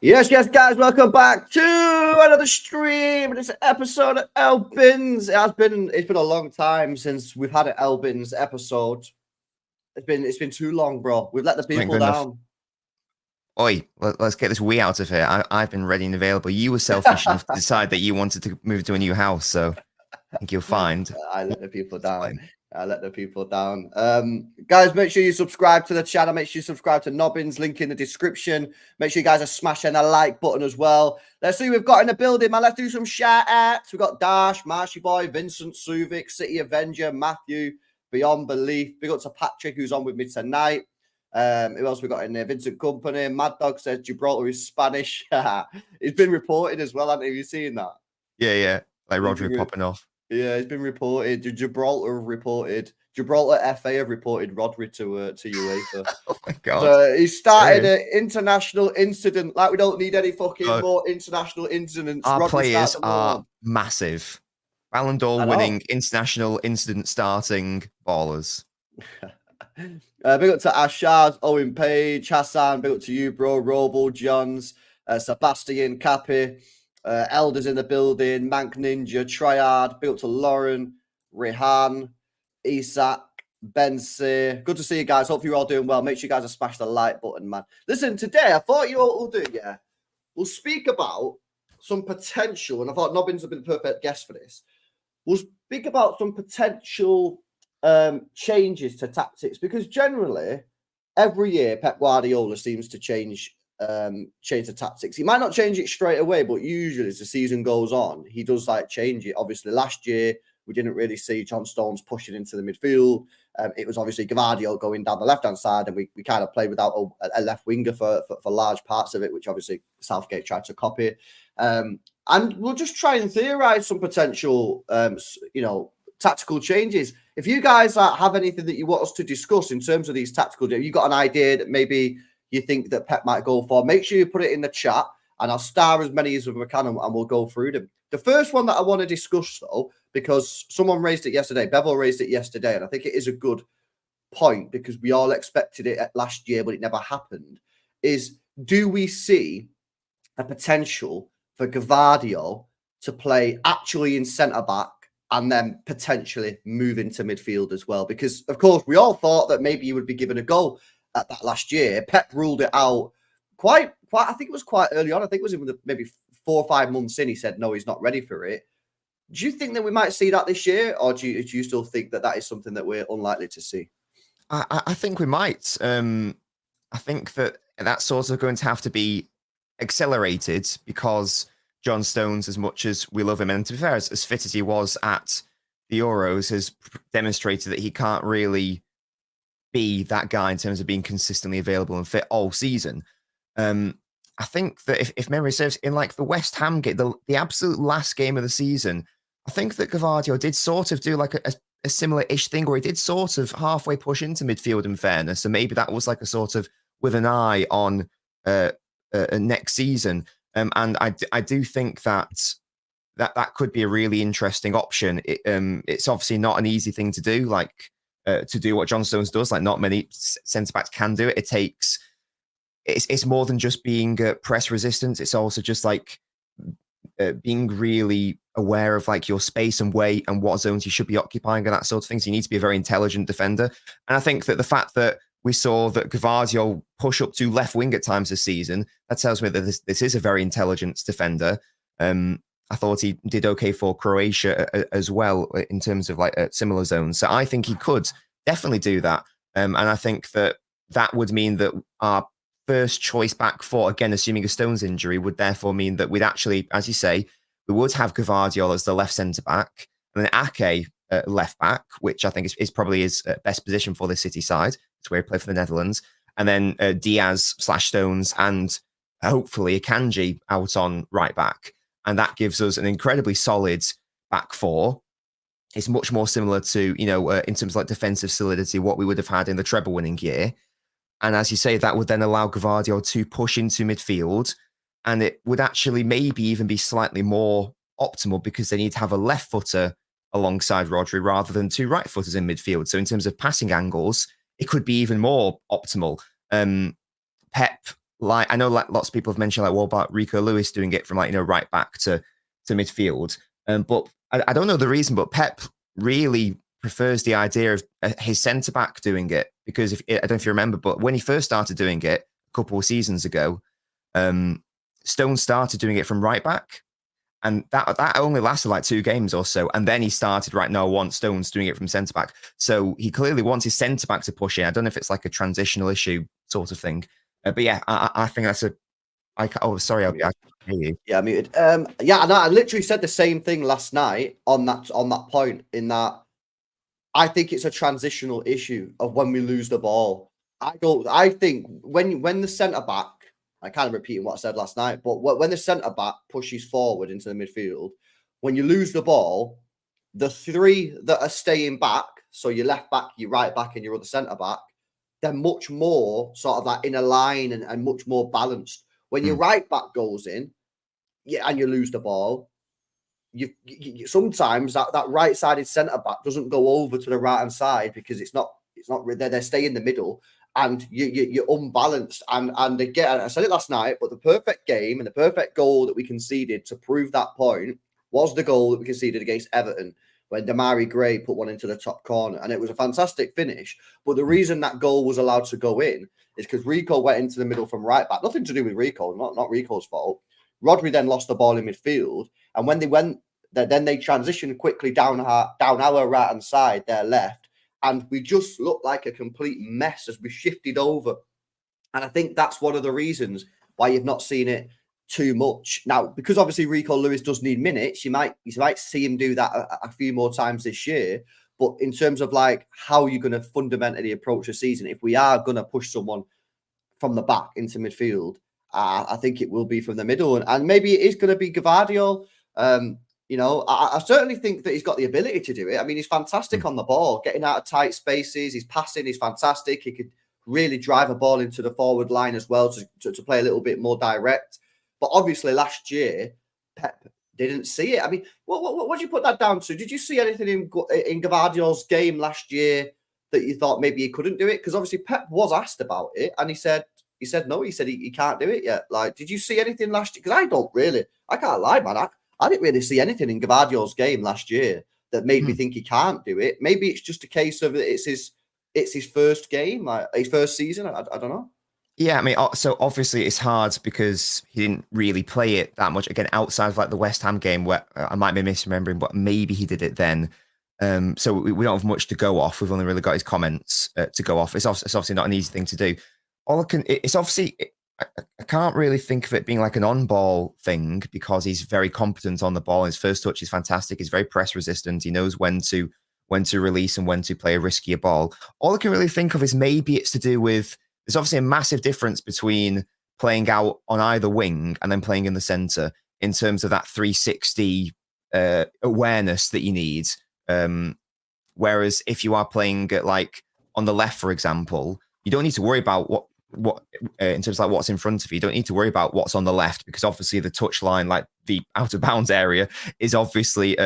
Yes, guys, welcome back to another stream. This episode of Elbins. It's been a long time since we've had an Elbins episode. It's been too long, bro. We've let the people down. Oi, let's get this wee out of here. I've been ready and available. You were selfish enough to decide that you wanted to move to a new house, so I think you'll find. I let the people down. Guys, make sure you subscribe to the channel. Make sure you subscribe to Nobbins. Link in the description. Make sure you guys are smashing the like button as well. Let's see who we've got in the building, man. Let's do some shout outs. We've got Dash, Marshy Boy, Vincent Suvic, City Avenger, Matthew, Beyond Belief. Big up to Patrick, who's on with me tonight. Who else we got in there? Vincent Company. Mad Dog says Gibraltar is Spanish. It's been reported as well, haven't you seen that? Yeah. Like Rodri popping off. Yeah, it's been reported. Gibraltar have reported. Gibraltar FA have reported Rodri to UEFA. Oh my god! So he started an international incident. Like we don't need any fucking more international incidents. Our Rodri players are massive. Ballon d'Or winning, international incident starting ballers. Big up to Ashaz, Owen Page, Hassan. Big up to you, bro. Robo Johns, Sebastian Cappy. Elders in the building, Mank Ninja, Triad, big up to Lauren, Rehan, Isak, Bensi. Good to see you guys. Hope you're all doing well. Make sure you guys have smashed the like button, man. Listen, today I thought you all will do, we'll speak about some potential, and I thought Nobbins would be the perfect guest for this. We'll speak about some potential changes to tactics, because generally, every year, Pep Guardiola seems to change the tactics. He might not change it straight away, but usually as the season goes on, he does like change it. Obviously, last year we didn't really see John Stones pushing into the midfield. It was obviously Gvardiol going down the left-hand side, and we kind of played without a left winger for large parts of it, which obviously Southgate tried to copy. And we'll just try and theorize some potential, tactical changes. If you guys have anything that you want us to discuss in terms of these tactical, you got an idea that maybe you think that Pep might go for, make sure you put it in the chat, and I'll star as many as we can, and we'll go through them. The first one that I want to discuss, though, because someone raised it yesterday, Bevel raised it yesterday, and I think it is a good point because we all expected it last year, but it never happened, is do we see a potential for Gvardiol to play actually in centre-back and then potentially move into midfield as well? Because, of course, we all thought that maybe he would be given a go at that last year. Pep ruled it out quite. I think it was quite early on. I think it was even maybe 4 or 5 months in. He said no, he's not ready for it. Do you think that we might see that this year, or do you still think that is something that we're unlikely to see? I think we might. I think that's sort of going to have to be accelerated because John Stones, as much as we love him, and to be fair, as fit as he was at the Euros, has demonstrated that he can't really be that guy in terms of being consistently available and fit all season. I think that if memory serves, in like the West Ham game, the absolute last game of the season, I think that Gvardiol did sort of do like a similar-ish thing where he did sort of halfway push into midfield, in fairness. So maybe that was like a sort of with an eye on next season. And I do think that could be a really interesting option. It's obviously not an easy thing to do, to do what John Stones does. Like, not many centre-backs can do it. It's more than just being press resistant. It's also just like being really aware of like your space and weight and what zones you should be occupying and that sort of thing. So you need to be a very intelligent defender. And I think that the fact that we saw that Gvardiol push up to left wing at times this season, that tells me that this is a very intelligent defender. I thought he did okay for Croatia as well in terms of like similar zones. So I think he could definitely do that. And I think that would mean that our first choice back four, again, assuming a Stones injury, would therefore mean that we'd actually, as you say, we would have Gvardiol as the left centre-back, and then Ake left back, which I think is probably his best position for the City side. It's where he played for the Netherlands. And then Diaz/Stones and hopefully Akanji out on right back. And that gives us an incredibly solid back four. It's much more similar to, in terms of like defensive solidity, what we would have had in the treble winning year. And as you say, that would then allow Gvardiol to push into midfield. And it would actually maybe even be slightly more optimal because they need to have a left footer alongside Rodri rather than 2 right footers in midfield. So in terms of passing angles, it could be even more optimal. Pep like I know like lots of people have mentioned like what about Rico Lewis doing it from like right back to midfield, but I don't know the reason, but Pep really prefers the idea of his centre back doing it because I don't know if you remember, but when he first started doing it a couple of seasons ago, Stone started doing it from right back. And that only lasted like 2 games or so. And then he started, right now, I want Stones doing it from centre back. So he clearly wants his centre back to push in. I don't know if it's like a transitional issue sort of thing. But yeah, I think that's oh, sorry, I can't hear you. Yeah, I muted. Yeah, and I literally said the same thing last night on that point, in that I think it's a transitional issue of when we lose the ball. I think when the centre back, I kind of repeating what I said last night, but when the centre back pushes forward into the midfield, when you lose the ball, the 3 that are staying back, so your left back, your right back, and your other centre back, they're much more sort of like in a line and much more balanced. When your right back goes in, yeah, and you lose the ball, you sometimes that right-sided centre back doesn't go over to the right hand side because it's not they stay in the middle, and you're unbalanced. And again, I said it last night, but the perfect game and the perfect goal that we conceded to prove that point was the goal that we conceded against Everton when Damari Gray put one into the top corner, and it was a fantastic finish. But the reason that goal was allowed to go in is because Rico went into the middle from right back. Nothing to do with Rico, not Rico's fault. Rodri then lost the ball in midfield, and when they went, then they transitioned quickly down our right hand side, their left, and we just looked like a complete mess as we shifted over. And I think that's one of the reasons why you've not seen it too much now, because obviously Rico Lewis does need minutes. You might see him do that a few more times this year. But in terms of like how you're going to fundamentally approach the season, if we are going to push someone from the back into midfield, I think it will be from the middle, and maybe it is going to be Gvardiol. I certainly think that he's got the ability to do it. I mean, he's fantastic on the ball, getting out of tight spaces. His passing is fantastic. He could really drive a ball into the forward line as well to play a little bit more direct. But obviously, last year, Pep didn't see it. I mean, what do you put that down to? Did you see anything in Gvardiol's game last year that you thought maybe he couldn't do it? Because obviously Pep was asked about it, and he said no. He said he can't do it yet. Like, did you see anything last year? Because I can't lie, man. I didn't really see anything in Gvardiol's game last year that made me think he can't do it. Maybe it's just a case of it's his first game, his first season. I don't know. Yeah, I mean, so obviously it's hard because he didn't really play it that much. Again, outside of like the West Ham game, where I might be misremembering, but maybe he did it then. So we don't have much to go off. We've only really got his comments to go off. It's obviously not an easy thing to do. It's obviously, I can't really think of it being like an on-ball thing because he's very competent on the ball. His first touch is fantastic. He's very press resistant. He knows when to release and when to play a riskier ball. All I can really think of is maybe it's to do with, there's obviously a massive difference between playing out on either wing and then playing in the center in terms of that 360 awareness that you need. Whereas if you are playing like on the left, for example, you don't need to worry about what in terms of like what's in front of you. You don't need to worry about what's on the left because obviously the touch line, like the out of bounds area, is obviously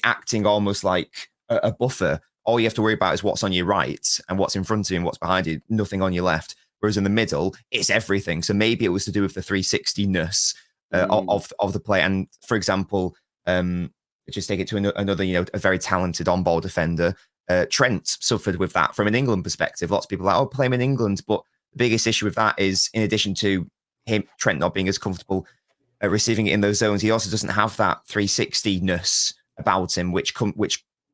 acting almost like a buffer. All you have to worry about is what's on your right and what's in front of you and what's behind you, nothing on your left. Whereas in the middle, it's everything. So maybe it was to do with the 360-ness of the play. And for example, just take it to another, a very talented on-ball defender. Trent suffered with that from an England perspective. Lots of people are like, play him in England. But the biggest issue with that is, in addition to Trent not being as comfortable receiving it in those zones, he also doesn't have that 360-ness about him, which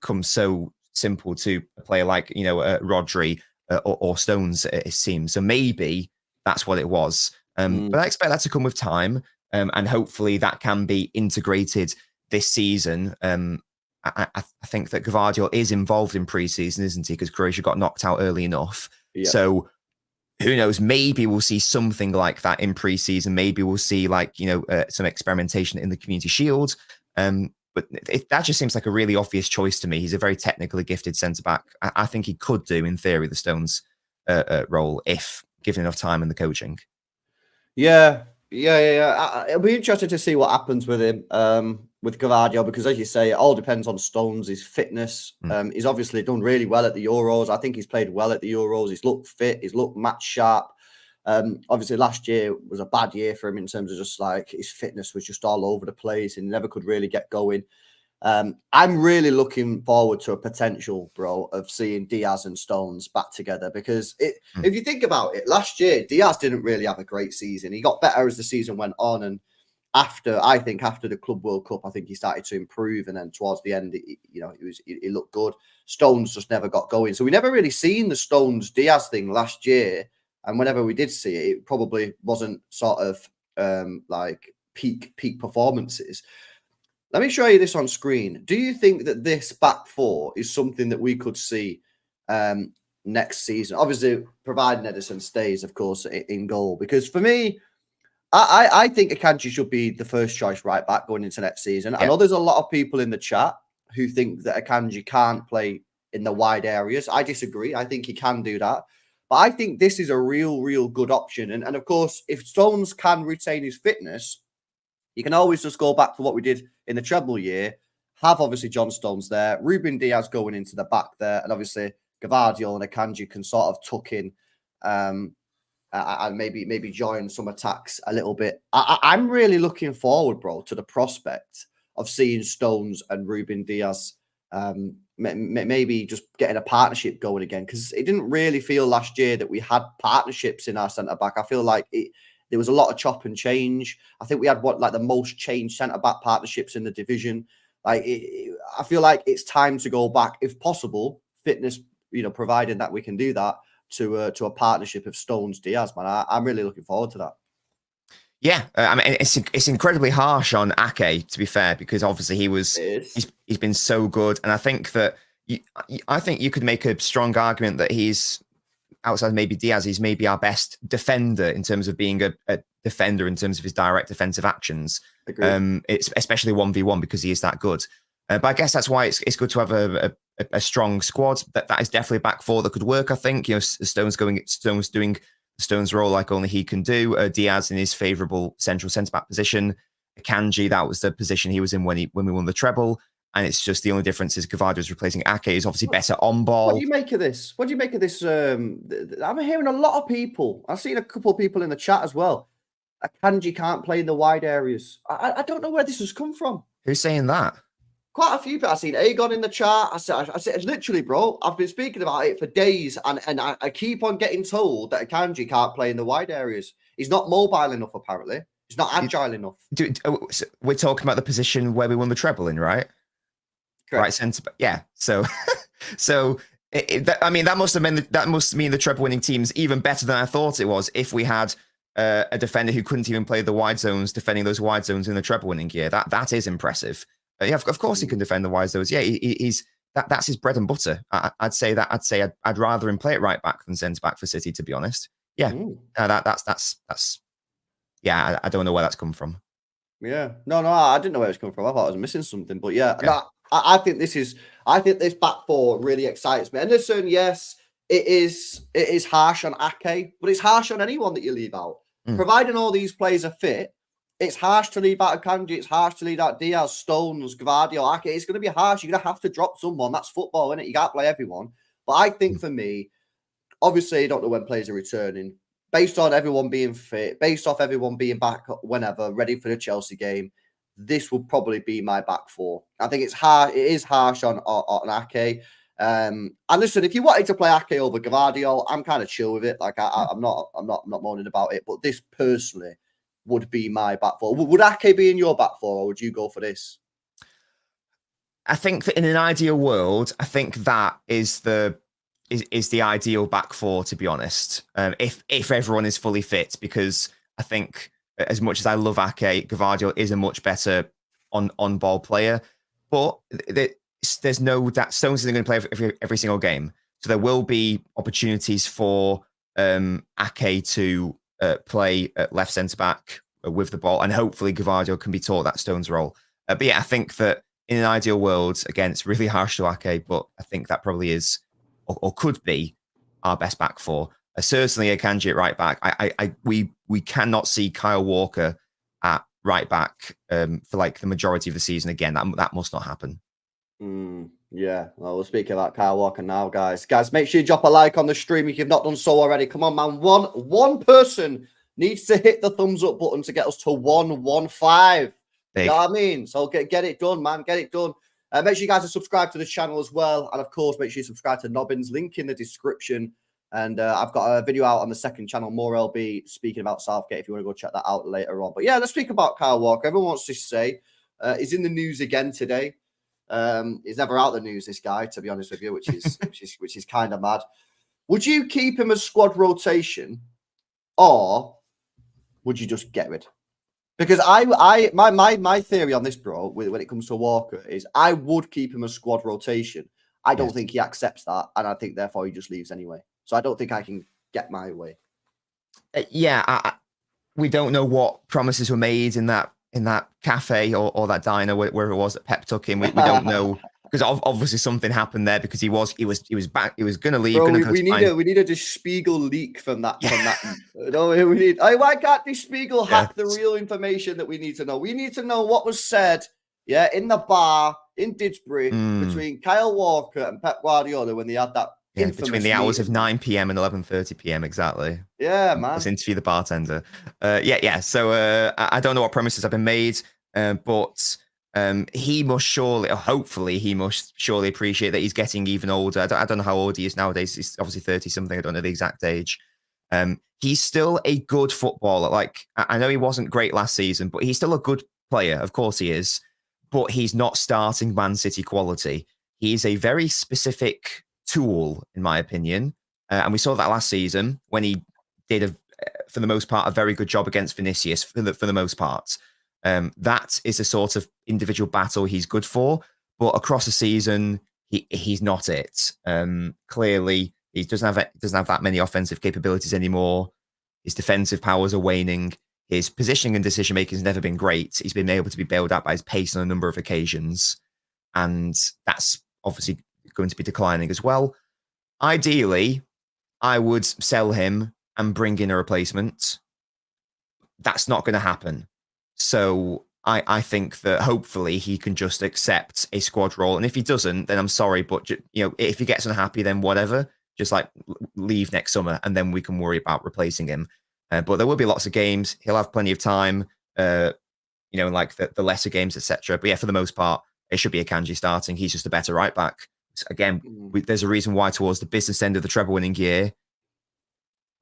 comes so simple to a player like Rodri or Stones, it seems. So maybe that's what it was. But I expect that to come with time, and hopefully that can be integrated this season. I think that Gvardiol is involved in preseason, isn't he? Because Croatia got knocked out early enough. Yeah. So who knows? Maybe we'll see something like that in preseason. Maybe we'll see some experimentation in the Community Shield. But that just seems like a really obvious choice to me. He's a very technically gifted centre-back. I think he could do, in theory, the Stones role if given enough time in the coaching. Yeah. It'll be interesting to see what happens with him, with Gvardiol, because as you say, it all depends on Stones, his fitness. He's obviously done really well at the Euros. I think he's played well at the Euros. He's looked fit. He's looked match sharp. Obviously, last year was a bad year for him in terms of just like his fitness was just all over the place and never could really get going. I'm really looking forward to a potential, bro, of seeing Diaz and Stones back together because if you think about it, last year Diaz didn't really have a great season. He got better as the season went on, and after the Club World Cup, I think he started to improve, and then towards the end, it looked good. Stones just never got going, so we never really seen the Stones Diaz thing last year. And whenever we did see it, it probably wasn't sort of like peak performances. Let me show you this on screen. Do you think that this back four is something that we could see next season? Obviously, providing Edison stays, of course, in goal. Because for me, I think Akanji should be the first choice right back going into next season. Yeah. I know there's a lot of people in the chat who think that Akanji can't play in the wide areas. I disagree. I think he can do that. But I think this is a real good option. And of course, if Stones can retain his fitness, you can always just go back to what we did in the treble year. Have obviously John Stones there, Ruben Diaz going into the back there, and obviously Guardiola and Akanji can sort of tuck in and maybe join some attacks a little bit. I'm really looking forward, bro, to the prospect of seeing Stones and Ruben Diaz maybe just getting a partnership going again, because it didn't really feel last year that we had partnerships in our centre back. I feel like there was a lot of chop and change. I think we had the most changed centre-back partnerships in the division. I feel like it's time to go back, if possible, fitness, providing that we can do that, to a partnership of Stones Diaz, man. I'm really looking forward to that. Yeah, I mean, it's incredibly harsh on Ake, to be fair, because obviously he's been so good, and I think that you could make a strong argument that he's, outside maybe Diaz, he's maybe our best defender in terms of being a defender in terms of his direct defensive actions. It's especially 1v1 because he is that good. But I guess that's why it's good to have a strong squad. That is definitely a back four that could work. I think Stones doing Stones role like only he can do. Diaz in his favourable central centre back position. Akanji, that was the position he was in when we won the treble. And it's just the only difference is Guardiola is replacing Ake. Is obviously better on ball. What do you make of this? I'm hearing a lot of people. I've seen a couple of people in the chat as well. Akanji can't play in the wide areas. I don't know where this has come from. Who's saying that? Quite a few people. I've seen Aegon in the chat. I said, literally, bro, I've been speaking about it for days, and I keep on getting told that Akanji can't play in the wide areas. He's not mobile enough, apparently. He's not agile enough. So we're talking about the position where we won the treble in, right? Correct. Right centre back. Yeah. So that must mean the treble winning team's even better than I thought it was if we had a defender who couldn't even play the wide zones, defending those wide zones in the treble winning year. That is impressive. Yeah, of course he can defend the wide zones. Yeah, he's that's his bread and butter. I'd say I'd rather him play it right back than centre back for City, to be honest. Yeah, that's yeah. I don't know where that's come from. Yeah, no, I didn't know where it's coming from. I thought I was missing something, but yeah. No, I think this back four really excites me. And listen, yes, it is harsh on Ake, but it's harsh on anyone that you leave out. Providing all these players are fit, it's harsh to leave out Akanji, it's harsh to leave out Diaz, Stones, Guardiola, Ake. It's going to be harsh. You're going to have to drop someone. That's football, isn't it? You can't play everyone. But I think for me, obviously, I don't know when players are returning. Based on everyone being fit, based off everyone being back whenever, ready for the Chelsea game, this will probably be my back four. I think it's hard. It is harsh on Ake. And listen, if you wanted to play Ake over Guardiola, I'm kind of chill with it. Like I'm not moaning about it. But this personally would be my back four. Would Ake be in your back four, or would you go for this? I think that in an ideal world, I think that is the ideal back four, to be honest. If everyone is fully fit, because I think as much as I love Ake, Guardiola is a much better on ball player. But there's no that Stones isn't going to play every single game, so there will be opportunities for Ake to play at left centre back with the ball, and hopefully Guardiola can be taught that Stones role. But yeah, I think that in an ideal world, again, it's really harsh to Ake, but I think that probably is or could be our best back four. Certainly Akanji at right back. We cannot see Kyle Walker at right back for like the majority of the season again. That must not happen. Yeah, well, we'll speak about Kyle Walker now, guys. Guys, make sure you drop a like on the stream if you've not done so already. Come on, man. One person needs to hit the thumbs up button to get us to 115. You know what I mean? So get it done, man. Get it done. Make sure you guys are subscribed to the channel as well. And of course, make sure you subscribe to Nobbins. Link in the description. And I've got a video out on the second channel, More LB, speaking about Southgate, if you want to go check that out later on. But yeah, let's speak about Kyle Walker. Everyone wants to say he's in the news again today. He's never out the news, this guy, to be honest with you, which is kind of mad. Would you keep him as squad rotation, or would you just get rid? Because my theory on this, bro, when it comes to Walker, is I would keep him as squad rotation. I don't think he accepts that, and I think therefore he just leaves anyway. So I don't think I can get my way. We don't know what promises were made in that cafe or that diner where it was that Pep took him. We don't know, because obviously something happened there, because he was back. He was going to leave. Bro, we need a Der Spiegel leak from that. No, we need. Why can't Der Spiegel hack the real information that we need to know? We need to know what was said. Yeah, in the bar in Didsbury between Kyle Walker and Pep Guardiola when they had that. Between the hours of 9 p.m. and 11:30 p.m. exactly. Yeah, man. Let's interview the bartender. So I don't know what promises have been made, but he must surely, or hopefully, he must surely appreciate that he's getting even older. I don't know how old he is nowadays. He's obviously 30 something. I don't know the exact age. He's still a good footballer. Like, I know he wasn't great last season, but he's still a good player. Of course he is, but he's not starting Man City quality. He's a very specific tool, in my opinion. And we saw that last season when he did, for the most part, a very good job against Vinicius, for the most part. That is a sort of individual battle he's good for, but across the season, he's not it. Clearly, he doesn't have that many offensive capabilities anymore. His defensive powers are waning. His positioning and decision making has never been great. He's been able to be bailed out by his pace on a number of occasions, and that's obviously going to be declining as well. Ideally, I would sell him and bring in a replacement. That's not going to happen. So I think that hopefully he can just accept a squad role. And if he doesn't, then I'm sorry, but if he gets unhappy, then whatever, just like leave next summer, and then we can worry about replacing him. But there will be lots of games. He'll have plenty of time, like the lesser games, etc. But yeah, for the most part, it should be Akanji starting. He's just a better right back. Again, there's a reason why towards the business end of the treble winning year,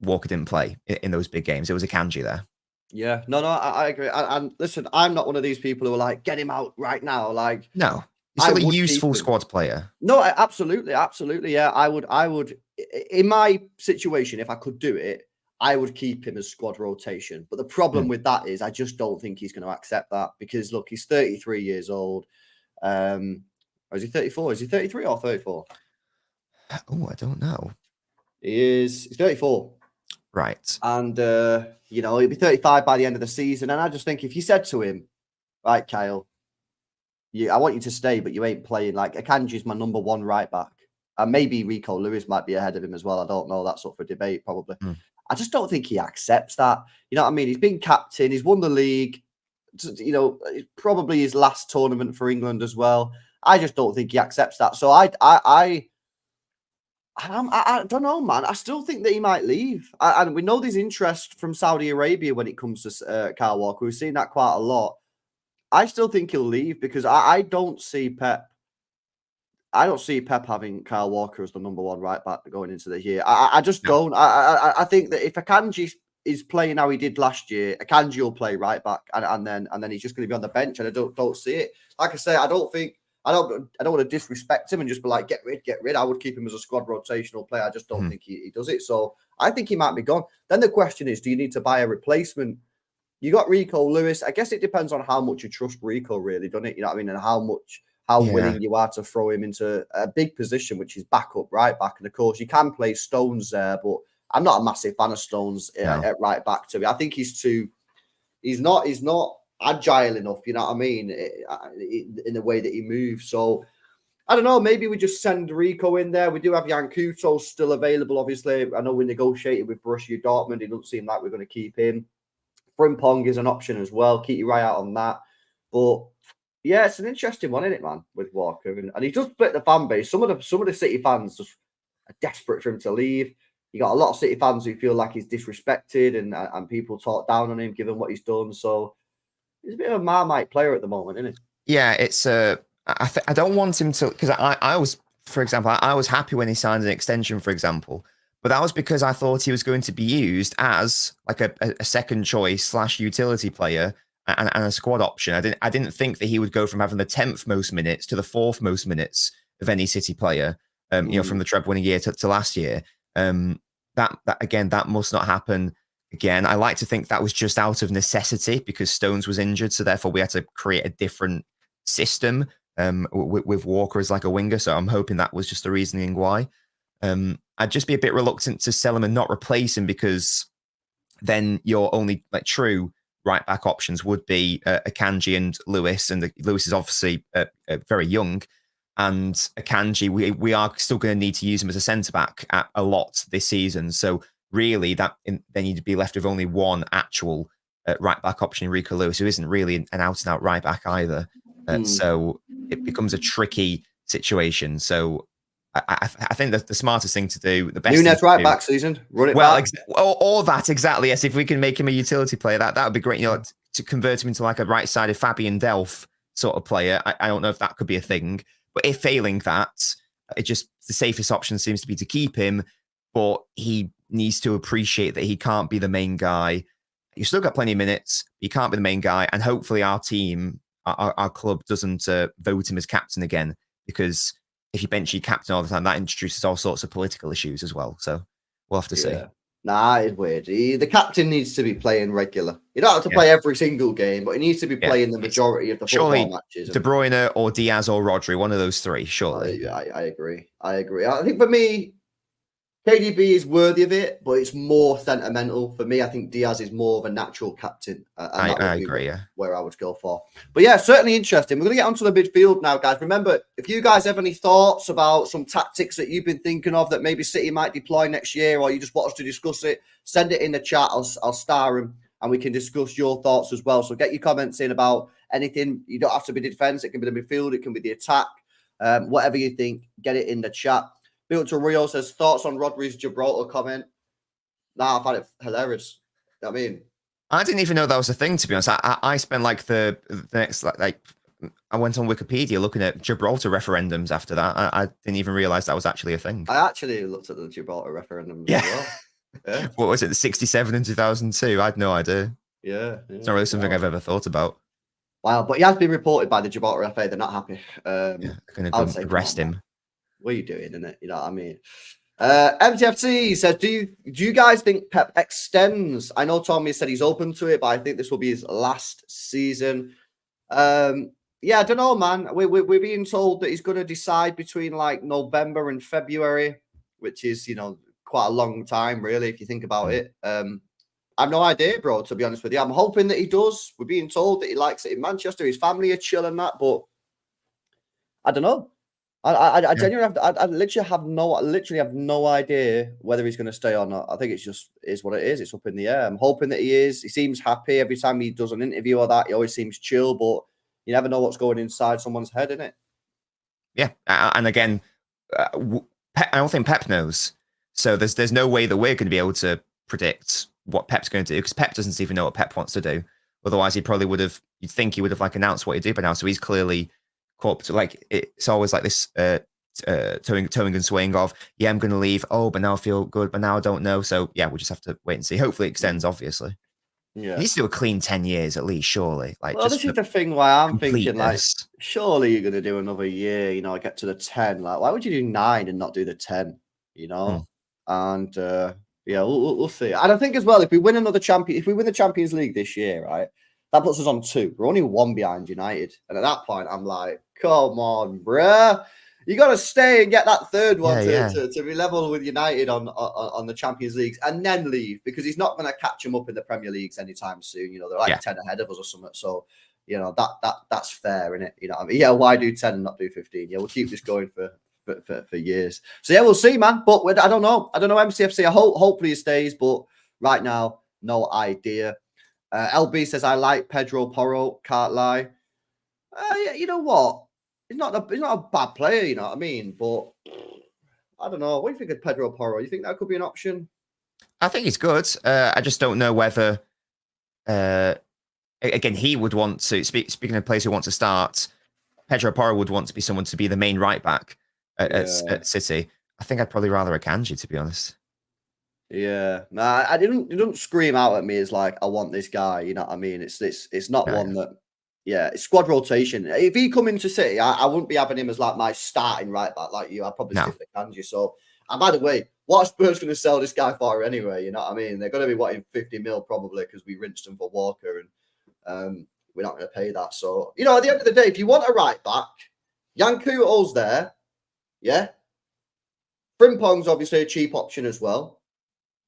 Walker didn't play in those big games. It was Akanji there. Yeah, no, I agree. And listen, I'm not one of these people who are like, get him out right now. Like, no, he's still a useful squad player. No, absolutely. Yeah, I would, in my situation, if I could do it, I would keep him as squad rotation. But the problem with that is I just don't think he's going to accept that, because look, he's 33 years old. Or is he 34? Is he 33 or 34? Oh, I don't know. He's 34. Right. And, he'll be 35 by the end of the season. And I just think if you said to him, right, Kyle, I want you to stay, but you ain't playing. Like, Akanji's my number one right back. And maybe Rico Lewis might be ahead of him as well. I don't know. That's up for debate, probably. I just don't think he accepts that. You know what I mean? He's been captain. He's won the league. Probably his last tournament for England as well. I just don't think he accepts that. So I don't know, man. I still think that he might leave. And we know there's interest from Saudi Arabia when it comes to Kyle Walker. We've seen that quite a lot. I still think he'll leave, because I don't see Pep. I don't see Pep having Kyle Walker as the number one right back going into the year. I just don't. I think that if Akanji is playing how he did last year, Akanji will play right back, and then he's just going to be on the bench. And I don't see it. Like I say, I don't want to disrespect him and just be like, get rid. I would keep him as a squad rotational player. I just don't think he does it. So I think he might be gone. Then the question is, do you need to buy a replacement? You got Rico Lewis. I guess it depends on how much you trust Rico, really, doesn't it? You know what I mean? And how willing you are to throw him into a big position, which is backup right back. And of course, you can play Stones there, but I'm not a massive fan of Stones at right back. To me, I think he's not agile enough. You know what I mean? In the way that he moves. So I don't know. Maybe we just send Rico in there. We do have Jan Kuto still available. Obviously, I know we negotiated with Borussia Dortmund. It doesn't seem like we're going to keep him. Frimpong is an option as well. Keep your eye out on that. But Yeah, it's an interesting one, isn't it, man, with Walker, and he does split the fan base. Some of the City fans just are desperate for him to leave. You got a lot of City fans who feel like he's disrespected, and people talk down on him given what he's done. So he's a bit of a Marmite player at the moment, isn't Yeah, it's I don't want him to, because I was, for example, I was happy when he signed an extension, for example, but that was because I thought he was going to be used as like a second choice / utility player and a squad option. I didn't think that he would go from having the 10th most minutes to the 4th most minutes of any City player, he? you know, from the treble winning year to last year. That again, that must not happen again. I like to think that was just out of necessity because Stones was injured, so therefore we had to create a different system with Walker as like a winger. So I'm hoping that was just the reasoning why. I'd just be a bit reluctant to sell him and not replace him, because then your only like true right back options would be Akanji and Lewis, and Lewis is obviously very young, and Akanji we are still going to need to use him as a centre back a lot this season. So really, then you'd be left with only one actual right back option, Rico Lewis, who isn't really an out and out right back either. So it becomes a tricky situation. So I think that the smartest thing to do, the best Nunes thing right to do, back season, run it well, back. or that exactly. Yes, if we can make him a utility player, that would be great. You know, to convert him into like a right-sided Fabian Delph sort of player. I don't know if that could be a thing, but if failing that, the safest option seems to be to keep him. But he needs to appreciate that he can't be the main guy. You've still got plenty of minutes. You can't be the main guy, and hopefully our team, our club, doesn't vote him as captain again, because if you bench your captain all the time, that introduces all sorts of political issues as well. So we'll have to see. Nah, it's weird. The captain needs to be playing regular. You don't have to play every single game, but he needs to be playing the majority of the football matches. De Bruyne or Diaz or Rodri, one of those three, surely. I agree. I think for me, KDB is worthy of it, but it's more sentimental. For me, I think Diaz is more of a natural captain. And I agree, where I would go for. But yeah, certainly interesting. We're going to get onto the midfield now, guys. Remember, if you guys have any thoughts about some tactics that you've been thinking of that maybe City might deploy next year, or you just want us to discuss it, send it in the chat. I'll star them and we can discuss your thoughts as well. So get your comments in about anything. You don't have to be the defense. It can be the midfield. It can be the attack. Whatever you think, get it in the chat. Built to Rio says, thoughts on Rodri's Gibraltar comment? Nah, I find it hilarious. I mean, I didn't even know that was a thing, to be honest. I spent like the next, like I went on Wikipedia looking at Gibraltar referendums after that. I didn't even realize that was actually a thing. I actually looked at the Gibraltar referendum as well. Yeah. What was it, 67 and 2002? I had no idea. Yeah. It's not really something I've ever thought about. Wow, but he has been reported by the Gibraltar FA. They're not happy. They're going to arrest him. What are you doing, innit? You know what I mean? MTFC says, do you guys think Pep extends? I know Tommy said he's open to it, but I think this will be his last season. Yeah, I don't know, man. We're being told that he's going to decide between like November and February, which is, you know, quite a long time, really, if you think about it. I have no idea, bro, to be honest with you. I'm hoping that he does. We're being told that he likes it in Manchester. His family are chill and that, but I don't know. I genuinely have no idea whether he's going to stay or not. I think it's just is what it is. It's up in the air. I'm hoping that he is. He seems happy every time he does an interview or that. He always seems chill, but you never know what's going inside someone's head, innit? Yeah, and again, I don't think Pep knows. So there's no way that we're going to be able to predict what Pep's going to do, because Pep doesn't even know what Pep wants to do. Otherwise, he probably would have. You'd think he would have like announced what he'd do by now. So he's clearly. Like it's always like this towing and swaying of, yeah, I'm going to leave. Oh, but now I feel good, but now I don't know. So yeah, we'll just have to wait and see. Hopefully it extends, obviously. Yeah. He needs to do a clean 10 years at least, surely. Like, well, this is the thing why I'm thinking, like, surely you're going to do another year, you know, get to the 10. Like, why would you do 9 and not do the 10, you know? And yeah, we'll see. And I think as well, if we win the Champions League this year, right, that puts us on 2. We're only 1 behind United. And at that point, I'm like, come on, bruh. You got to stay and get that third one to be level with United on the Champions Leagues and then leave, because he's not going to catch them up in the Premier Leagues anytime soon. You know, they're like 10 ahead of us or something. So, you know, that's fair, isn't it? You know what I mean? Yeah, why do 10 and not do 15? Yeah, we'll keep this going for years. So, yeah, we'll see, man. But I don't know. MCFC, hopefully he stays. But right now, no idea. LB says, I like Pedro Porro, can't lie. Yeah, you know what? He's not a bad player, you know what I mean? But I don't know. What do you think of Pedro Porro? You think that could be an option? I think he's good. I just don't know whether. Again, he would want to. Speaking of players who want to start, Pedro Porro would want to be someone to be the main right back Yeah. at City. I think I'd probably rather Akanji, to be honest. Yeah, nah, I didn't. It didn't scream out at me as like I want this guy. You know what I mean? It's not No, one that. Yeah, it's squad rotation. If he come into City, I wouldn't be having him as like my starting right back like you. I'd probably no. stick the Kanji. So, and by the way, what are Spurs going to sell this guy for anyway? You know what I mean? They're going to be wanting 50 mil probably because we rinsed him for Walker, and we're not going to pay that. So, you know, at the end of the day, if you want a right back, Yankuto's there. Yeah, Frimpong's obviously a cheap option as well.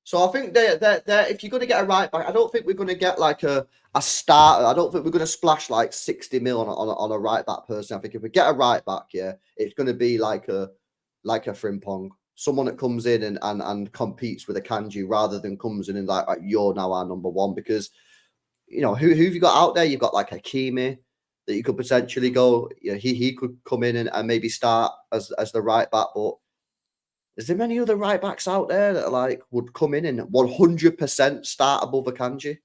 So I think they're if you're going to get a right back, I don't think we're going to get like a starter. I don't think we're going to splash like 60 mil on a right back person. I think if we get a right back, yeah, it's going to be like a Frimpong, someone that comes in and competes with a Kanji rather than comes in and like you're now our number one, because you know who have you got out there? You've got like Hakimi that you could potentially go. You know, he could come in and maybe start as the right back, but is there many other right backs out there that like would come in and 100% start above Akanji?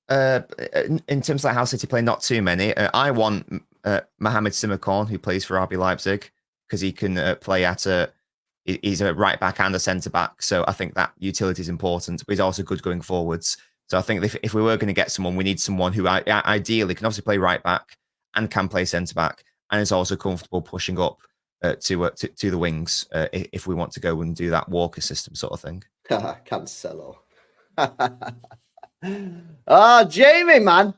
In terms of like how City play, not too many. I want Mohamed Simakan, who plays for RB Leipzig, because he can play at a. He's a right back and a centre back, so I think that utility is important. But he's also good going forwards. So I think if we were going to get someone, we need someone who ideally can obviously play right back and can play centre back, and is also comfortable pushing up to the wings if we want to go and do that Walker system sort of thing. Cancelo. Jamie, man.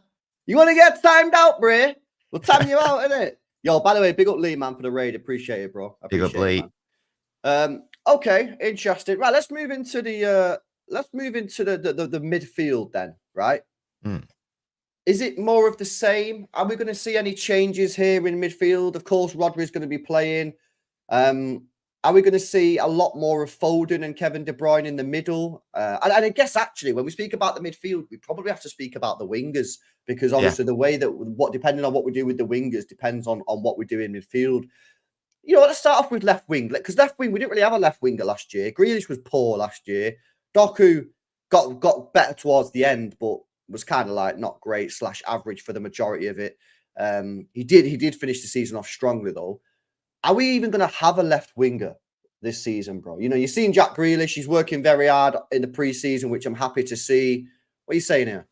You want to get timed out, Bray? We'll time you out, innit? Yo, by the way, big up Lee, man, for the raid. Appreciate it, bro. Big up Appreciate it, man. Okay, interesting. Right, let's move into the the midfield then, right? Mm. Is it more of the same? Are we going to see any changes here in midfield? Of course, Rodri's going to be playing. Are we going to see a lot more of Foden and Kevin De Bruyne in the middle? And I guess actually, when we speak about the midfield, we probably have to speak about the wingers, because obviously the way that depending on what we do with the wingers depends on what we do in midfield. You know, let's start off with left wing, because left wing we didn't really have a left winger last year. Grealish was poor last year. Doku got better towards the end, but was kind of like not great / average for the majority of it. He did finish the season off strongly though. Are we even going to have a left winger this season, bro? You know, you've seen Jack Grealish. He's working very hard in the preseason, which I'm happy to see. What are you saying here?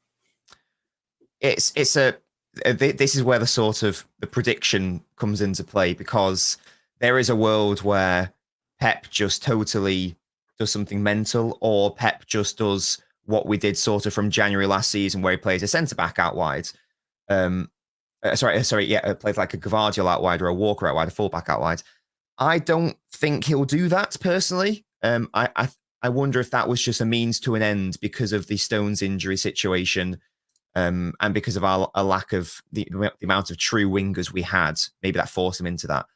This is where the sort of the prediction comes into play, because there is a world where Pep just totally does something mental, or Pep just does what we did sort of from January last season, where he plays a centre back out wide. Plays like a Guardiola out wide or a Walker out wide, a fullback out wide. I don't think he'll do that personally. I wonder if that was just a means to an end because of the Stones injury situation, and because of our lack of the amount of true wingers we had. Maybe that forced him into that.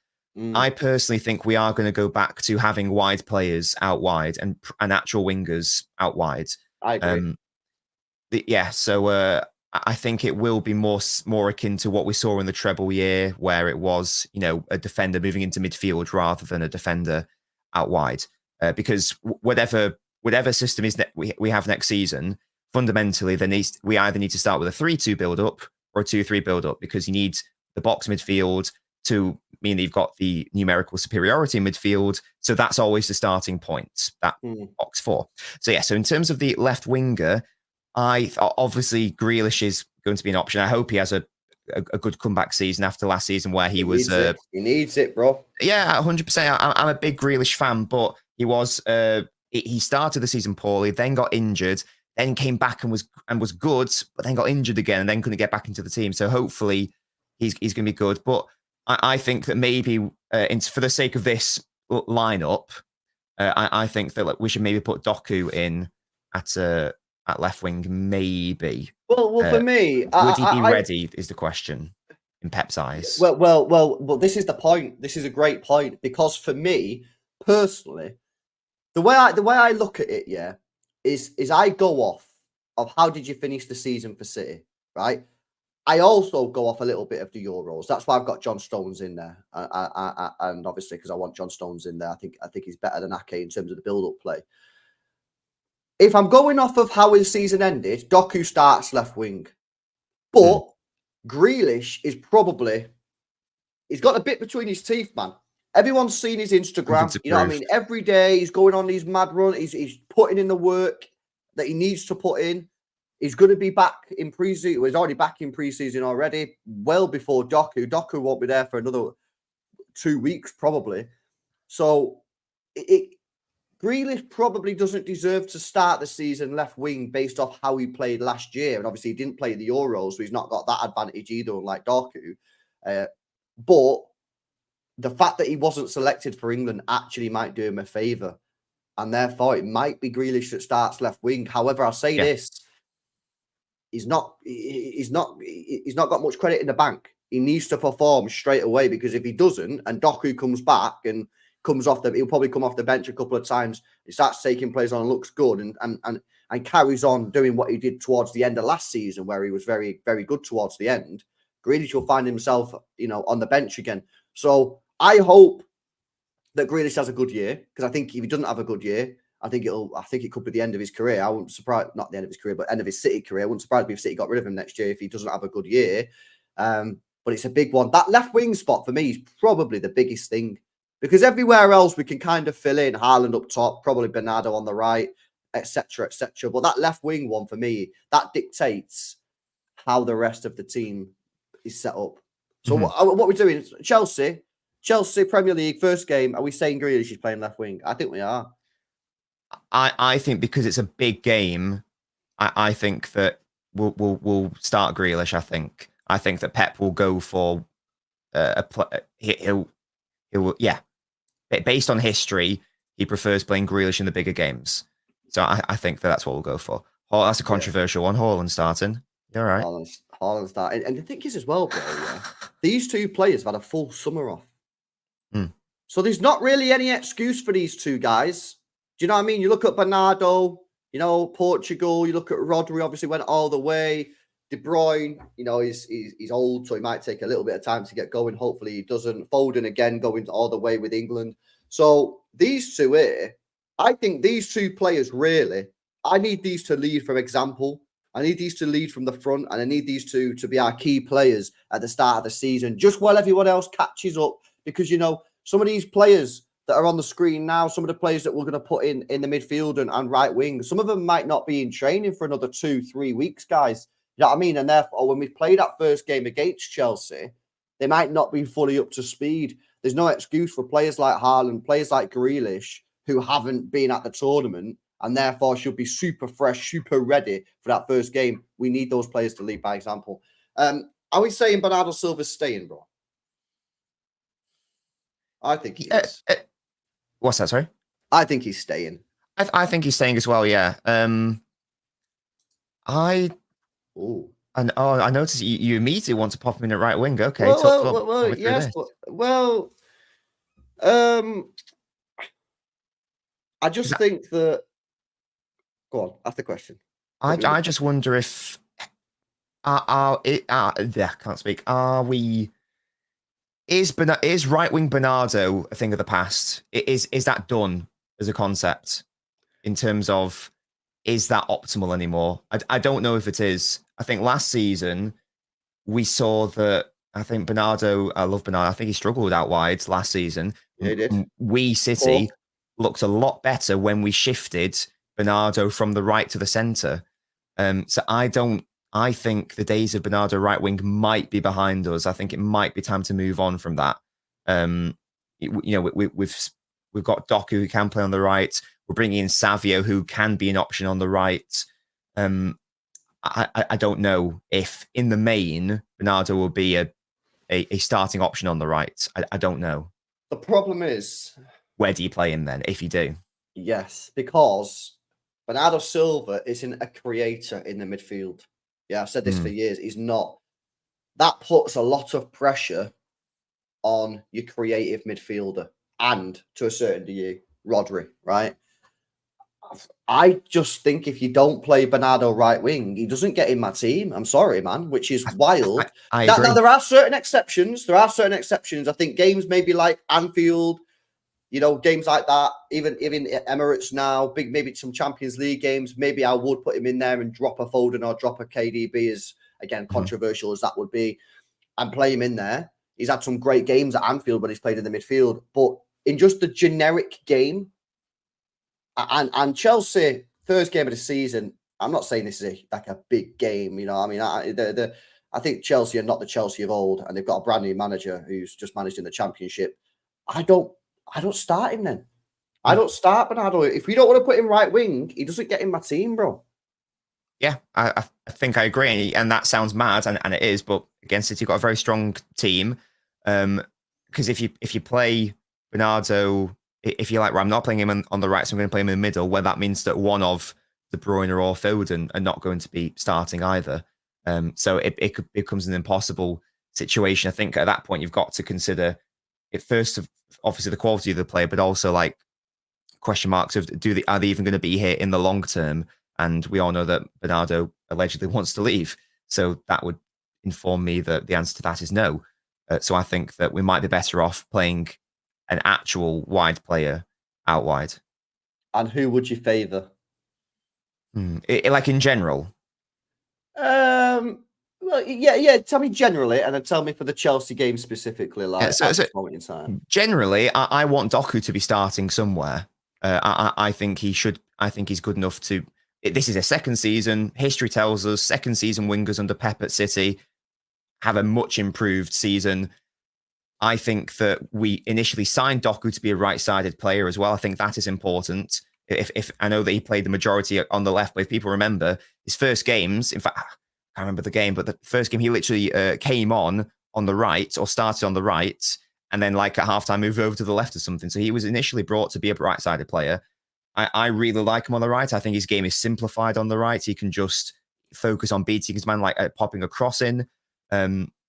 I personally think we are going to go back to having wide players out wide and actual wingers out wide. I agree. So I think it will be more akin to what we saw in the treble year, where it was, you know, a defender moving into midfield rather than a defender out wide. Because whatever system is we have next season, fundamentally, we either need to start with a 3-2 build up or a 2-3 build up, because you need the box midfield to mean that you've got the numerical superiority in midfield. So that's always the starting point, that box 4. So yeah, so in terms of the left winger, obviously Grealish is going to be an option. I hope he has a good comeback season after last season where he was. He needs it, bro. Yeah, 100%. I'm a big Grealish fan, but he was. He started the season poorly, then got injured, then came back and was good, but then got injured again, and then couldn't get back into the team. So hopefully he's going to be good. But I think that maybe for the sake of this lineup, I think that we should maybe put Doku in at left wing, maybe. Well, for me, would he be ready? Is the question in Pep's eyes. Well. This is the point. This is a great point, because for me personally, the way I look at it, yeah, is I go off of how did you finish the season for City, right? I also go off a little bit of the Euros. That's why I've got John Stones in there, and obviously because I want John Stones in there. I think he's better than Ake in terms of the build-up play. If I'm going off of how his season ended, Doku starts left wing, but Grealish is probably he's got a bit between his teeth, man. Everyone's seen his Instagram. You know what I mean? Every day he's going on these mad runs. He's putting in the work that he needs to put in. He's going to be back in pre-season. He's already back in pre-season already, well before Doku. Doku won't be there for another 2 weeks, probably. So Grealish probably doesn't deserve to start the season left wing based off how he played last year. And obviously he didn't play the Euros, so he's not got that advantage either, unlike Doku. But the fact that he wasn't selected for England actually might do him a favour. And therefore, it might be Grealish that starts left wing. However, I'll say this. He's not got much credit in the bank. He needs to perform straight away, because if he doesn't, and Doku comes back and he'll probably come off the bench a couple of times. He starts taking plays on and looks good and carries on doing what he did towards the end of last season, where he was very, very good towards the end. Grealish will find himself, on the bench again. So I hope that Grealish has a good year, because I think if he doesn't have a good year, I think it could be the end of his career. I wouldn't surprise, not the end of his career, but end of his City career. I wouldn't surprise me if City got rid of him next year if he doesn't have a good year. But it's a big one. That left wing spot for me is probably the biggest thing, because everywhere else we can kind of fill in Haaland up top, probably Bernardo on the right, etc., etc. But that left wing one for me, that dictates how the rest of the team is set up. So what we're doing, Chelsea Premier League first game. Are we saying Grealish is playing left wing? I think we are. I think because it's a big game, I think that we'll start Grealish. I think that Pep will go for he'll based on history, he prefers playing Grealish in the bigger games. So I think that's what we'll go for. Oh, that's a controversial one. Haaland starting. You're right. Haaland starting, and the thing is as well, bro. Yeah, these two players have had a full summer off, so there's not really any excuse for these two guys. Do you know what I mean? You look at Bernardo, Portugal. You look at Rodri, obviously went all the way. De Bruyne, he's old, so he might take a little bit of time to get going. Hopefully he doesn't. Foden again going all the way with England. So these two here, I think these two players really, I need these to lead from example. I need these to lead from the front, and I need these two to be our key players at the start of the season, just while everyone else catches up. Because, some of these players that are on the screen now, some of the players that we're going to put in the midfield and right wing, some of them might not be in training for another 2-3 weeks, guys. You know what I mean? And therefore, when we play that first game against Chelsea, they might not be fully up to speed. There's no excuse for players like Haaland, players like Grealish, who haven't been at the tournament and therefore should be super fresh, super ready for that first game. We need those players to lead by example. Are we saying Bernardo Silva's staying, bro? I think he is. What's that, sorry? I think he's staying. I think he's staying as well, yeah. I noticed you immediately want to pop him in at right wing. Okay, I just think that. Go on, ask the question. I just wonder if can't speak. Is right wing Bernardo a thing of the past? Is that done as a concept in terms of, is that optimal anymore? I don't know if it is. I think last season we saw that. I think Bernardo. I love Bernardo. I think he struggled out wide last season. Yeah, he did. City looked a lot better when we shifted Bernardo from the right to the centre. So I think the days of Bernardo right wing might be behind us. I think it might be time to move on from that. We've got Doku who can play on the right. We're bringing in Savio who can be an option on the right. I don't know if in the main Bernardo will be a starting option on the right. I don't know. The problem is, where do you play him then if you do? Yes, because Bernardo Silva isn't a creator in the midfield. Yeah, I've said this for years. He's not. That puts a lot of pressure on your creative midfielder and, to a certain degree, Rodri, right? I just think if you don't play Bernardo right wing, he doesn't get in my team. I'm sorry, man, which is wild. I Now, agree. there are certain exceptions. There are certain exceptions. I think games maybe like Anfield, games like that, even Emirates now, big maybe some Champions League games, maybe I would put him in there and drop a Foden or drop a KDB, as again controversial as that would be, and play him in there. He's had some great games at Anfield when he's played in the midfield, but in just the generic game, and Chelsea first game of the season, I'm not saying this is like a big game, I mean, I think Chelsea are not the Chelsea of old, and they've got a brand new manager who's just managed in the Championship. I don't start him then. I don't start Bernardo. If we don't want to put him right wing, he doesn't get in my team, bro. Yeah, I think I agree, and that sounds mad, and it is. But against City, you've got a very strong team. Because if you play Bernardo, if you're like, right, I'm not playing him on the right, so I'm going to play him in the middle, where that means that one of De Bruyne or Foden are not going to be starting either. So it becomes an impossible situation. I think at that point you've got to consider it first, obviously the quality of the player, but also like question marks of are they even going to be here in the long term? And we all know that Bernardo allegedly wants to leave. So that would inform me that the answer to that is no. So I think that we might be better off playing an actual wide player out wide. And who would you favour? Like in general? Well, yeah. Tell me generally, and then tell me for the Chelsea game specifically. Like at this moment in time. Generally, I want Doku to be starting somewhere. I think he should. I think he's good enough to. This is a second season. History tells us second season wingers under Pep at City have a much improved season. I think that we initially signed Doku to be a right-sided player as well. I think that is important. If I know that he played the majority on the left, but if people remember his first games, in fact, I can't remember the game, but the first game he literally came on the right or started on the right, and then like at halftime moved over to the left or something. So he was initially brought to be a right-sided player. I really like him on the right. I think his game is simplified on the right. He can just focus on beating his man, like popping a cross in.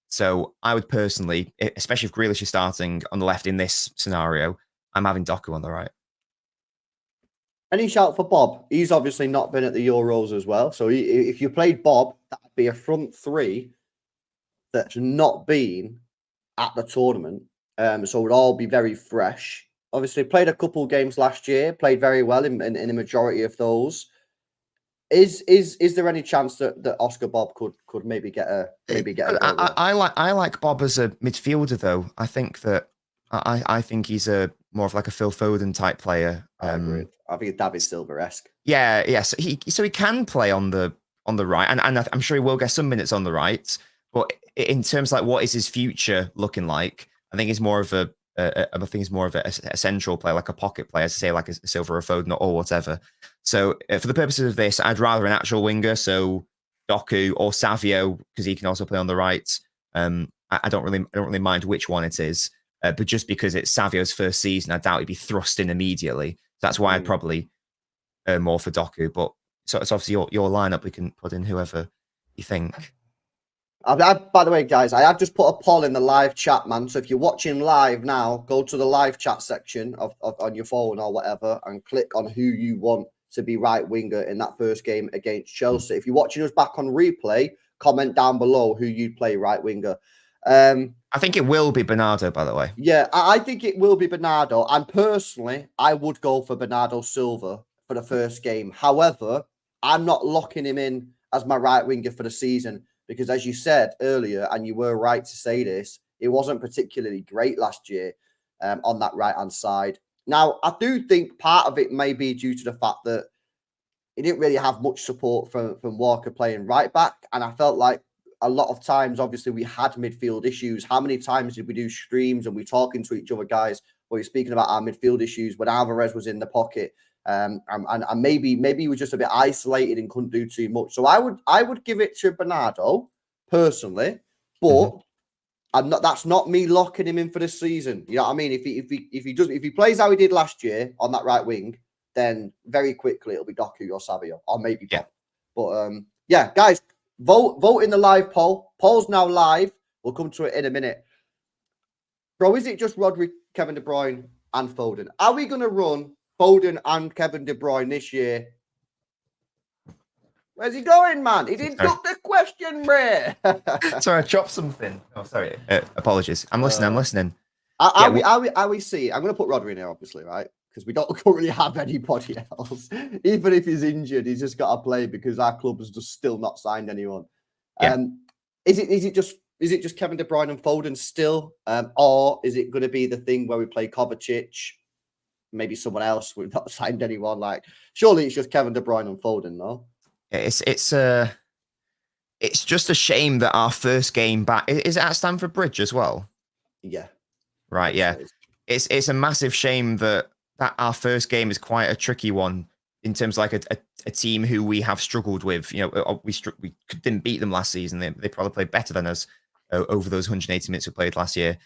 So I would personally, especially if Grealish is starting on the left in this scenario, I'm having Doku on the right. Any shout for Bob? He's obviously not been at the Euros as well. So if you played Bob, that'd be a front three that's not been at the tournament. So it would all be very fresh. Obviously, played a couple games last year, played very well in the majority of those. Is there any chance that Oscar Bob could maybe get a goal? I like Bob as a midfielder though. I think that I think he's a more of like a Phil Foden type player. I agree. I think it's David Silva-esque. Yeah. So he can play on the right, and I'm sure he will get some minutes on the right. But in terms of like what is his future looking like, I think he's more of a central player, like a pocket player, say like a Silva or Foden or whatever. So for the purposes of this, I'd rather an actual winger, so Doku or Savio, because he can also play on the right. I don't really mind which one it is, but just because it's Savio's first season, I doubt he'd be thrust in immediately. That's why I'd probably more for Doku. But so it's obviously your lineup. We can put in whoever you think. By the way, guys, I have just put a poll in the live chat, man. So if you're watching live now, go to the live chat section of on your phone or whatever and click on who you want to be right winger in that first game against Chelsea. If you're watching us back on replay, comment down below who you'd play right winger. I think it will be Bernardo, by the way. Yeah, I think it will be Bernardo. And personally, I would go for Bernardo Silva for the first game. However, I'm not locking him in as my right winger for the season. Because as you said earlier, and you were right to say this, it wasn't particularly great last year on that right-hand side. Now, I do think part of it may be due to the fact that he didn't really have much support from Walker playing right back. And I felt like a lot of times, obviously, we had midfield issues. How many times did we do streams and we talking to each other, guys, where we're speaking about our midfield issues when Alvarez was in the pocket? And maybe he was just a bit isolated and couldn't do too much. So I would give it to Bernardo personally, but I'm not. That's not me locking him in for this season. You know what I mean? If he plays how he did last year on that right wing, then very quickly it'll be Doku or Savio or maybe Bob. But yeah, guys, vote in the live poll. Poll's now live. We'll come to it in a minute. Bro, is it just Rodri, Kevin De Bruyne, and Foden? Are we going to run Foden and Kevin De Bruyne this year. Where's he going, man? He didn't took the question, Ray. Sorry, I chopped something. Oh, sorry. Apologies. I'm listening. How we see? I'm going to put Rodri in here, obviously, right? Because we don't currently have anybody else. Even if he's injured, he's just got to play because our club has just still not signed anyone. Yeah. Is it just Kevin De Bruyne and Foden still, or is it going to be the thing where we play Kovacic, maybe someone else? We've not signed anyone. Like, surely it's just Kevin De Bruyne and Foden, no? It's just a shame that our first game back is it at Stamford Bridge as well. Yeah. Right. Yeah. It's a massive shame that our first game is quite a tricky one in terms of like a team who we have struggled with. You know, we didn't beat them last season. They probably played better than us over those 180 minutes we played last year.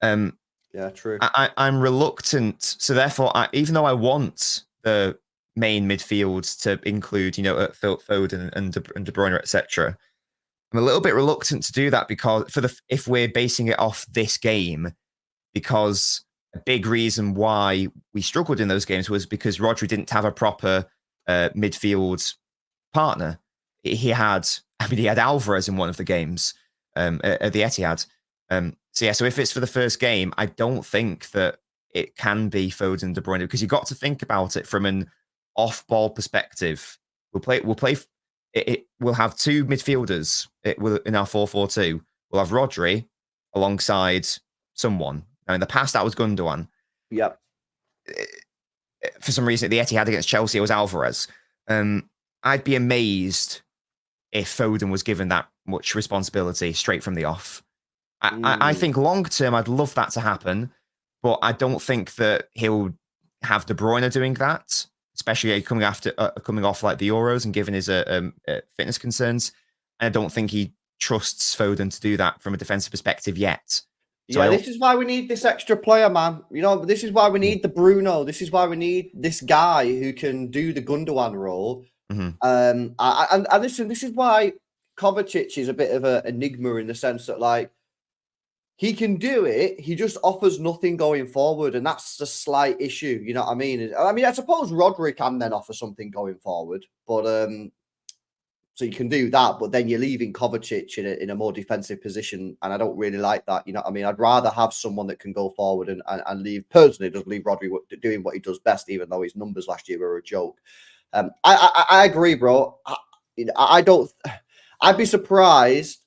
Yeah, true. I'm reluctant. So therefore, even though I want the main midfield to include, you know, Foden and De Bruyne, etc., I'm a little bit reluctant to do that because if we're basing it off this game, because a big reason why we struggled in those games was because Rodri didn't have a proper midfield partner. He had Alvarez in one of the games at the Etihad. So if it's for the first game, I don't think that it can be Foden, De Bruyne, because you've got to think about it from an off-ball perspective. We'll have two midfielders in our 4-4-2. We'll have Rodri alongside someone. Now, in the past, that was Gundogan. Yep. For some reason, at the Etihad against Chelsea, it was Alvarez. I'd be amazed if Foden was given that much responsibility straight from the off. I think long term, I'd love that to happen, but I don't think that he'll have De Bruyne doing that, especially coming off like the Euros and given his fitness concerns. And I don't think he trusts Foden to do that from a defensive perspective yet. So this is why we need this extra player, man. You know, this is why we need the Bruno. This is why we need this guy who can do the Gundogan role. Mm-hmm. And listen, this is why Kovacic is a bit of an enigma in the sense that, like, he can do it. He just offers nothing going forward, and that's a slight issue. You know what I mean? I suppose Rodri can then offer something going forward, but so you can do that, but then you're leaving Kovacic in a more defensive position, and I don't really like that. You know what I mean? I'd rather have someone that can go forward and leave. Personally, doesn't leave Rodri doing what he does best, even though his numbers last year were a joke. I agree, bro. I'd be surprised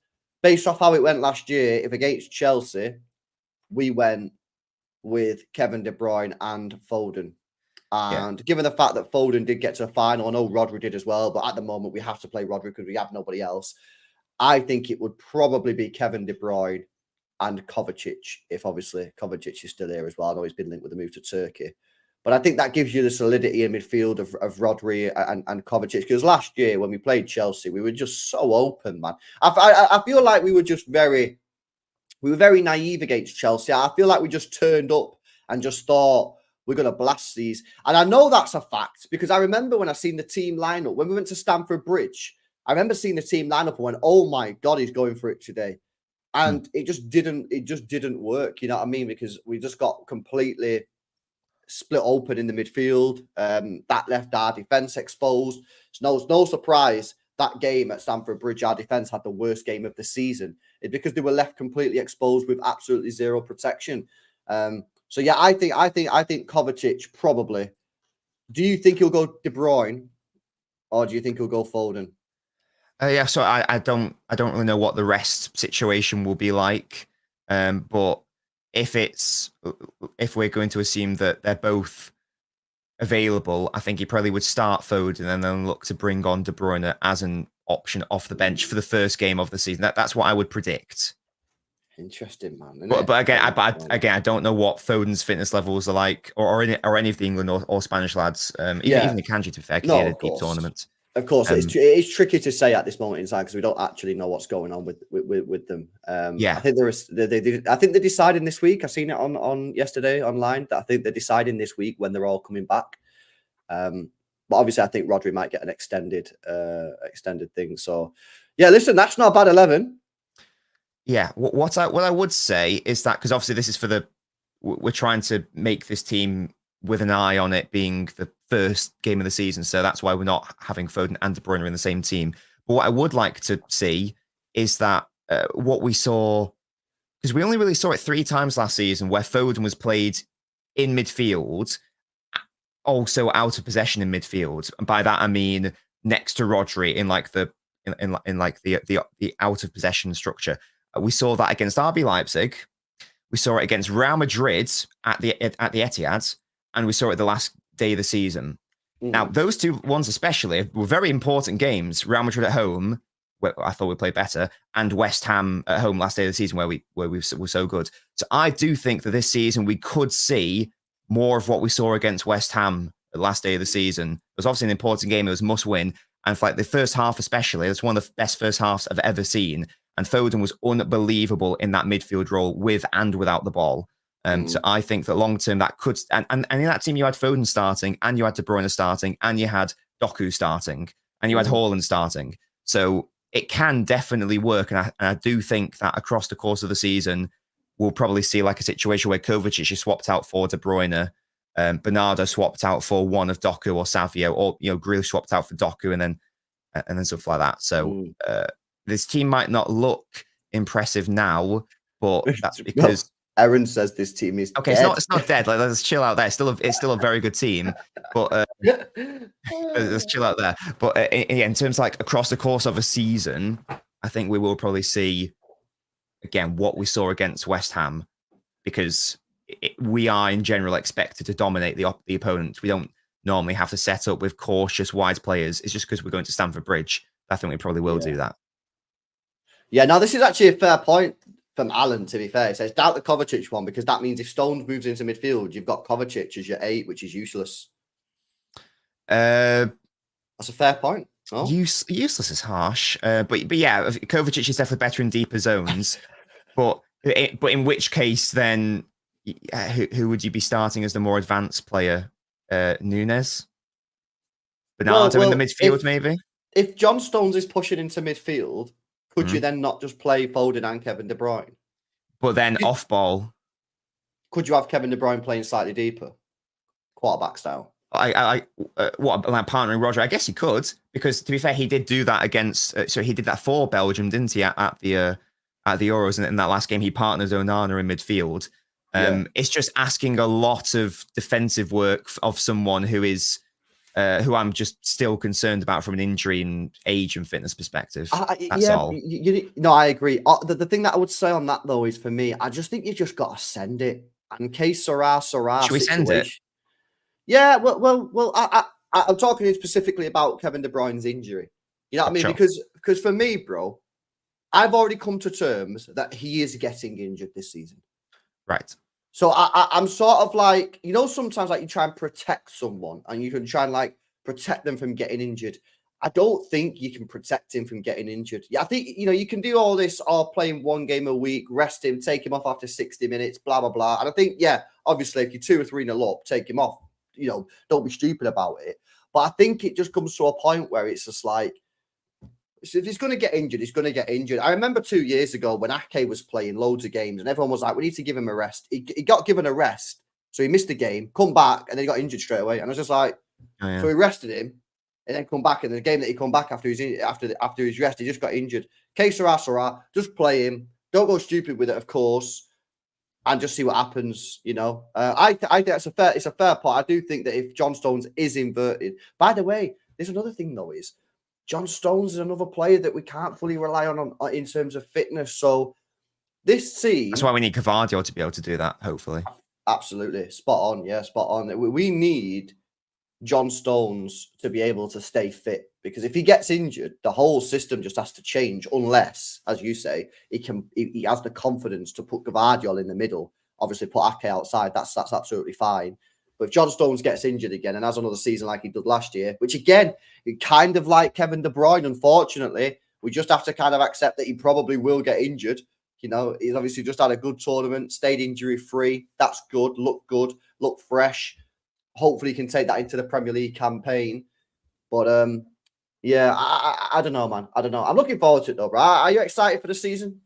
based off how it went last year if against Chelsea we went with Kevin De Bruyne and Foden. And given the fact that Foden did get to a final, I know Rodri did as well, but at the moment we have to play Rodri because we have nobody else. I think it would probably be Kevin De Bruyne and Kovacic, if obviously Kovacic is still here as well. I know he's been linked with the move to Turkey. But I think that gives you the solidity in midfield of Rodri and Kovacic. Because last year when we played Chelsea, we were just so open, man. I feel like we were very naive against Chelsea. I feel like we just turned up and just thought, we're going to blast these. And I know that's a fact because I remember when I seen the team lineup, when we went to Stamford Bridge, I remember seeing the team lineup and went, oh my God, he's going for it today. And it just didn't work. You know what I mean? Because we just got completely split open in the midfield. That left our defense exposed. It's no surprise that game at Stamford Bridge, our defense had the worst game of the season. It's because they were left completely exposed with absolutely zero protection. So yeah, I think Kovacic probably. Do you think he'll go De Bruyne, or do you think he'll go Foden? So I don't really know what the rest situation will be like. But if we're going to assume that they're both available, I think he probably would start Foden and then look to bring on De Bruyne as an option off the bench for the first game of the season. That's what I would predict. Interesting, man. But again, I don't know what Foden's fitness levels are like, or any of the England or Spanish lads. Even Akanji, to be fair, because he had a deep tournament. Of course, it's tricky to say at this moment in time because we don't actually know what's going on with them. I think they're deciding this week. I seen it on yesterday online that I think they're deciding this week when they're all coming back. But obviously, I think Rodri might get an extended thing. So, yeah, listen, that's not a bad 11. Yeah, what I would say is that because obviously this is we're trying to make this team with an eye on it being the first game of the season. So that's why we're not having Foden and De Bruyne in the same team. But what I would like to see is that what we saw, because we only really saw it 3 times last season, where Foden was played in midfield, also out of possession in midfield. And by that I mean next to Rodri in like the out of possession structure. We saw that against RB Leipzig. We saw it against Real Madrid at the Etihad, and we saw it the last day of the season. Now, those 2 ones especially were very important games. Real Madrid at home, where I thought we played better, and West Ham at home last day of the season, where we were so good. So I do think that this season we could see more of what we saw against West Ham the last day of the season. It was obviously an important game. It was must win. And for like the first half especially, it's one of the best first halves I've ever seen. And Foden was unbelievable in that midfield role with and without the ball. So I think that long term that could, and in that team you had Foden starting, and you had De Bruyne starting, and you had Doku starting, and you had Haaland starting. So it can definitely work. And I do think that across the course of the season, we'll probably see like a situation where Kovacic is swapped out for De Bruyne, Bernardo swapped out for one of Doku or Savio, or Grealish swapped out for Doku, and then stuff like that. So this team might not look impressive now, but that's because Aaron says this team is okay. dead. It's not dead. Like, let's chill out there. It's still a very good team, but let's chill out there. But in terms of like across the course of a season, I think we will probably see again what we saw against West Ham, because we are in general expected to dominate the opponent. We don't normally have to set up with cautious wide players. It's just because we're going to Stamford Bridge. I think we probably will do that. Yeah, now this is actually a fair point from Alan, to be fair. He says, doubt the Kovacic one, because that means if Stones moves into midfield, you've got Kovacic as your 8, which is useless. That's a fair point. Oh. Useless is harsh. But yeah, Kovacic is definitely better in deeper zones. but in which case, then who would you be starting as the more advanced player? Nunes? Bernardo in the midfield, maybe? If John Stones is pushing into midfield, could you then not just play Foden and Kevin De Bruyne? But then off ball. Could you have Kevin De Bruyne playing slightly deeper, quarterback style? Like partnering Roger? I guess he could, because to be fair, he did do that against. So he did that for Belgium, didn't he? At the Euros, and in that last game, he partnered Onana in midfield. It's just asking a lot of defensive work of someone who is. Who I'm just still concerned about from an injury and age and fitness perspective. That's all. No, I agree. The thing that I would say on that, though, is for me, I just think you just got to send it. In case Sarah Should we send it? Yeah, well, I'm talking specifically about Kevin De Bruyne's injury. You know what I mean? Sure. Because for me, bro, I've already come to terms that he is getting injured this season. Right. So I'm sort of like, sometimes like you try and protect someone and you can try and like protect them from getting injured. I don't think you can protect him from getting injured. Yeah, I think, you can do all this, playing one game a week, rest him, take him off after 60 minutes, blah, blah, blah. And I think, yeah, obviously if you're 2 or 3-0 up, take him off. Don't be stupid about it. But I think it just comes to a point where it's just like, if he's going to get injured, he's going to get injured. I remember 2 years ago when Ake was playing loads of games and everyone was like, we need to give him a rest. He got given a rest. So he missed the game, come back, and then he got injured straight away. And I was just like, So we rested him and then come back. And the game that he come back after his rest, he just got injured. Sarah, just play him. Don't go stupid with it, of course, and just see what happens. I think it's a fair point. I do think that if John Stones is inverted, by the way, there's another thing though is John Stones is another player that we can't fully rely on in terms of fitness. So this team, that's why we need Guardiola to be able to do that. Hopefully, absolutely spot on. Yeah, spot on. We need John Stones to be able to stay fit, because if he gets injured, the whole system just has to change. Unless, as you say, he has the confidence to put Guardiola in the middle. Obviously, put Ake outside. That's absolutely fine. But if John Stones gets injured again and has another season like he did last year, which again, kind of like Kevin De Bruyne, unfortunately, we just have to kind of accept that he probably will get injured. He's obviously just had a good tournament, stayed injury-free. That's good, look fresh. Hopefully he can take that into the Premier League campaign. But, yeah, I don't know, man. I don't know. I'm looking forward to it, though, bro. Are you excited for the season?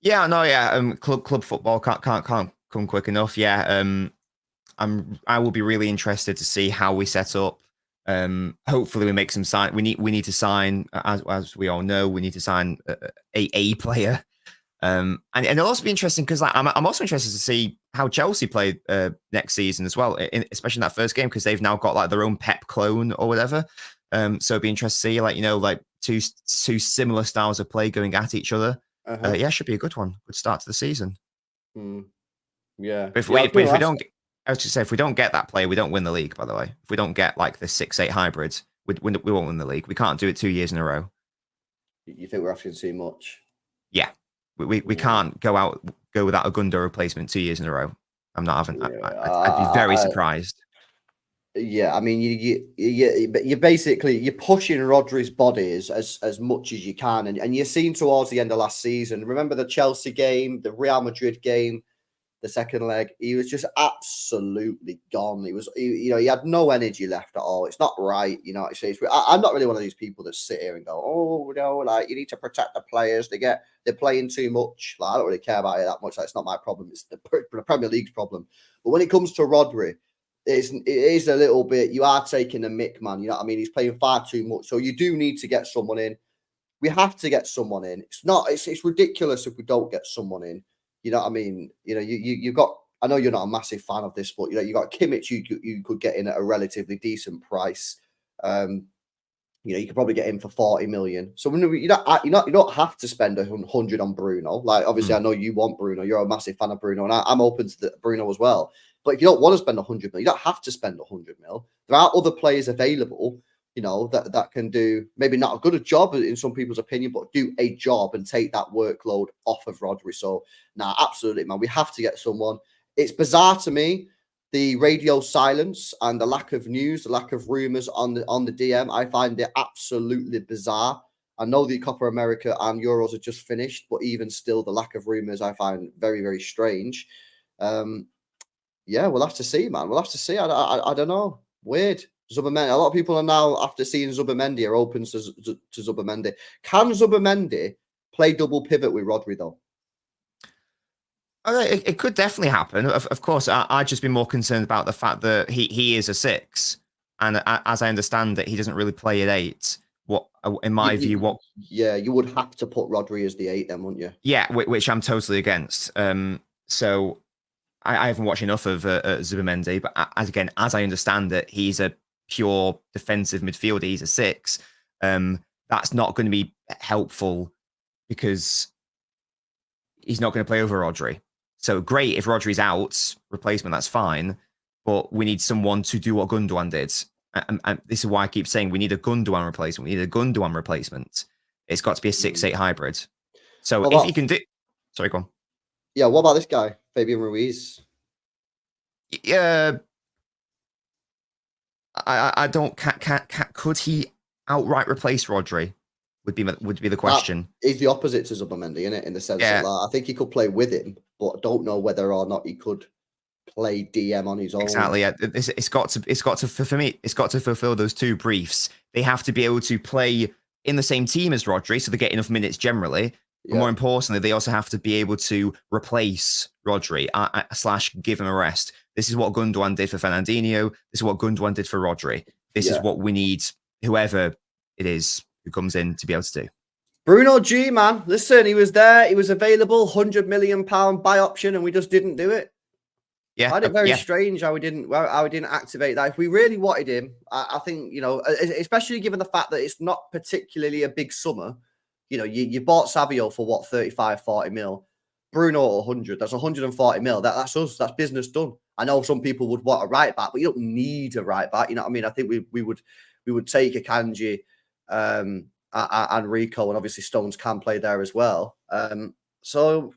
Yeah, no, yeah. Club football can't come quick enough. Yeah, I will be really interested to see how we set up. Hopefully we make some sign. We need to sign, as we all know, we need to sign a player. And it'll also be interesting because like, I'm also interested to see how Chelsea play next season as well, especially in that first game, because they've now got like their own Pep clone or whatever. So it'd be interesting to see, like, you know, like two similar styles of play going at each other. Yeah, should be a good one. Good start to the season. Yeah. But if Yeah, we don't, I was just say, if we don't get that player, we don't win the league. By the way, if we don't get like the 6-8 hybrid, we won't win the league. We can't do it 2 years in a row. You think we're asking too much? Yeah, we can't go without a Gundo replacement 2 years in a row. I'm not having. I'd be very surprised. Yeah, I mean, you're basically you're pushing Rodri's body as much as you can, and you're seeing towards the end of last season. Remember the Chelsea game, the Real Madrid game, the second leg. He was just absolutely gone. He had no energy left at all. It's not right, you know. I'm not really one of these people that sit here and go, oh, no, like you need to protect the players. They're playing too much. Like, I don't really care about it that much. Like, it's not my problem. It's the Premier League's problem. But when it comes to Rodri, it is a little bit. You are taking a mick, man. You know what I mean? He's playing far too much. So you do need to get someone in. We have to get someone in. It's ridiculous if we don't get someone in. You know what I mean? You know, you've got. I know you're not a massive fan of this, but you know you got Kimmich. You could get in at a relatively decent price. You know, you could probably get him for 40 million. So you don't have to spend 100 on Bruno. Like, obviously, I know you want Bruno. You're a massive fan of Bruno, and I'm open to Bruno as well. But if you don't want to spend 100 mil, you don't have to spend 100 mil. There are other players available, you know, that can do maybe not a good job in some people's opinion, but do a job and take that workload off of Rodri. So, absolutely, man, we have to get someone. It's bizarre to me, the radio silence and the lack of news, the lack of rumors on the DM. I find it absolutely bizarre. I know the Copa America and Euros are just finished, but even still, the lack of rumors I find very, very strange. Yeah, we'll have to see, man. We'll have to see. I don't know. Weird. Zubimendi. A lot of people are now, after seeing Zubimendi, are open to Zubimendi. Can Zubimendi play double pivot with Rodri, though? It could definitely happen. Of course, I'd just be more concerned about the fact that he is a 6. And as I understand it, he doesn't really play at 8. In my view, Yeah, you would have to put Rodri as the 8 then, wouldn't you? Yeah, which I'm totally against. So I haven't watched enough of Zubimendi, but as I understand it, he's a pure defensive midfielder. He's a 6. That's not going to be helpful because he's not going to play over Rodri. So great if Rodri's out, replacement, that's fine. But we need someone to do what Gundogan did. And this is why I keep saying we need a Gundogan replacement. We need a Gundogan replacement. It's got to be a 6-8 hybrid. So if you can do... Sorry, go on. Yeah, what about this guy, Fabian Ruiz? Yeah, I don't. Could he outright replace Rodri? Would be the question. He's the opposite to Zubimendi, isn't it? In the sense that I think he could play with him, but I don't know whether or not he could play DM on his own. Exactly. Yeah. It's got to for me. It's got to fulfill those two briefs. They have to be able to play in the same team as Rodri, so they get enough minutes generally. But more importantly, they also have to be able to replace Rodri / give him a rest. This is what Gundogan did for Fernandinho. This is what Gundogan did for Rodri. This is what we need, whoever it is who comes in, to be able to do. Bruno G, man. Listen, he was there. He was available, £100 million buy option, and we just didn't do it. Yeah, I find it very strange how we didn't activate that. If we really wanted him, I think, you know, especially given the fact that it's not particularly a big summer. You know, you bought Savio for what, 35, 40 mil. Bruno at 100. That's 140 mil. That's us. That's business done. I know some people would want a right back, but you don't need a right back. You know what I mean? I think we would take Akanji and Rico, and obviously Stones can play there as well. So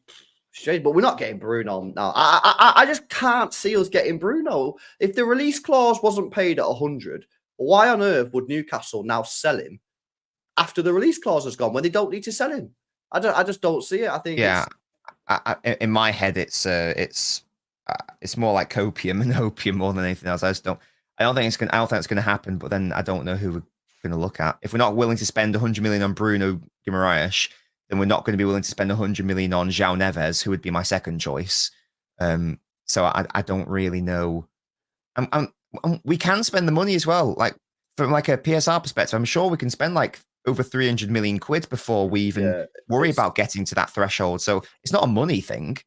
strange, but we're not getting Bruno now. I just can't see us getting Bruno. If the release clause wasn't paid at 100, why on earth would Newcastle now sell him after the release clause has gone when they don't need to sell him? I just don't see it. I think in my head it's more like copium and opium more than anything else. I don't think it's gonna happen. But then I don't know who we're gonna look at. If we're not willing to spend 100 million on Bruno Guimaraes, then we're not going to be willing to spend 100 million on João Neves, who would be my second choice. So I don't really know And we can spend the money as well. Like from like a PSR perspective, I'm sure we can spend like over 300 million quid before we even worry about getting to that threshold. So it's not a money thing.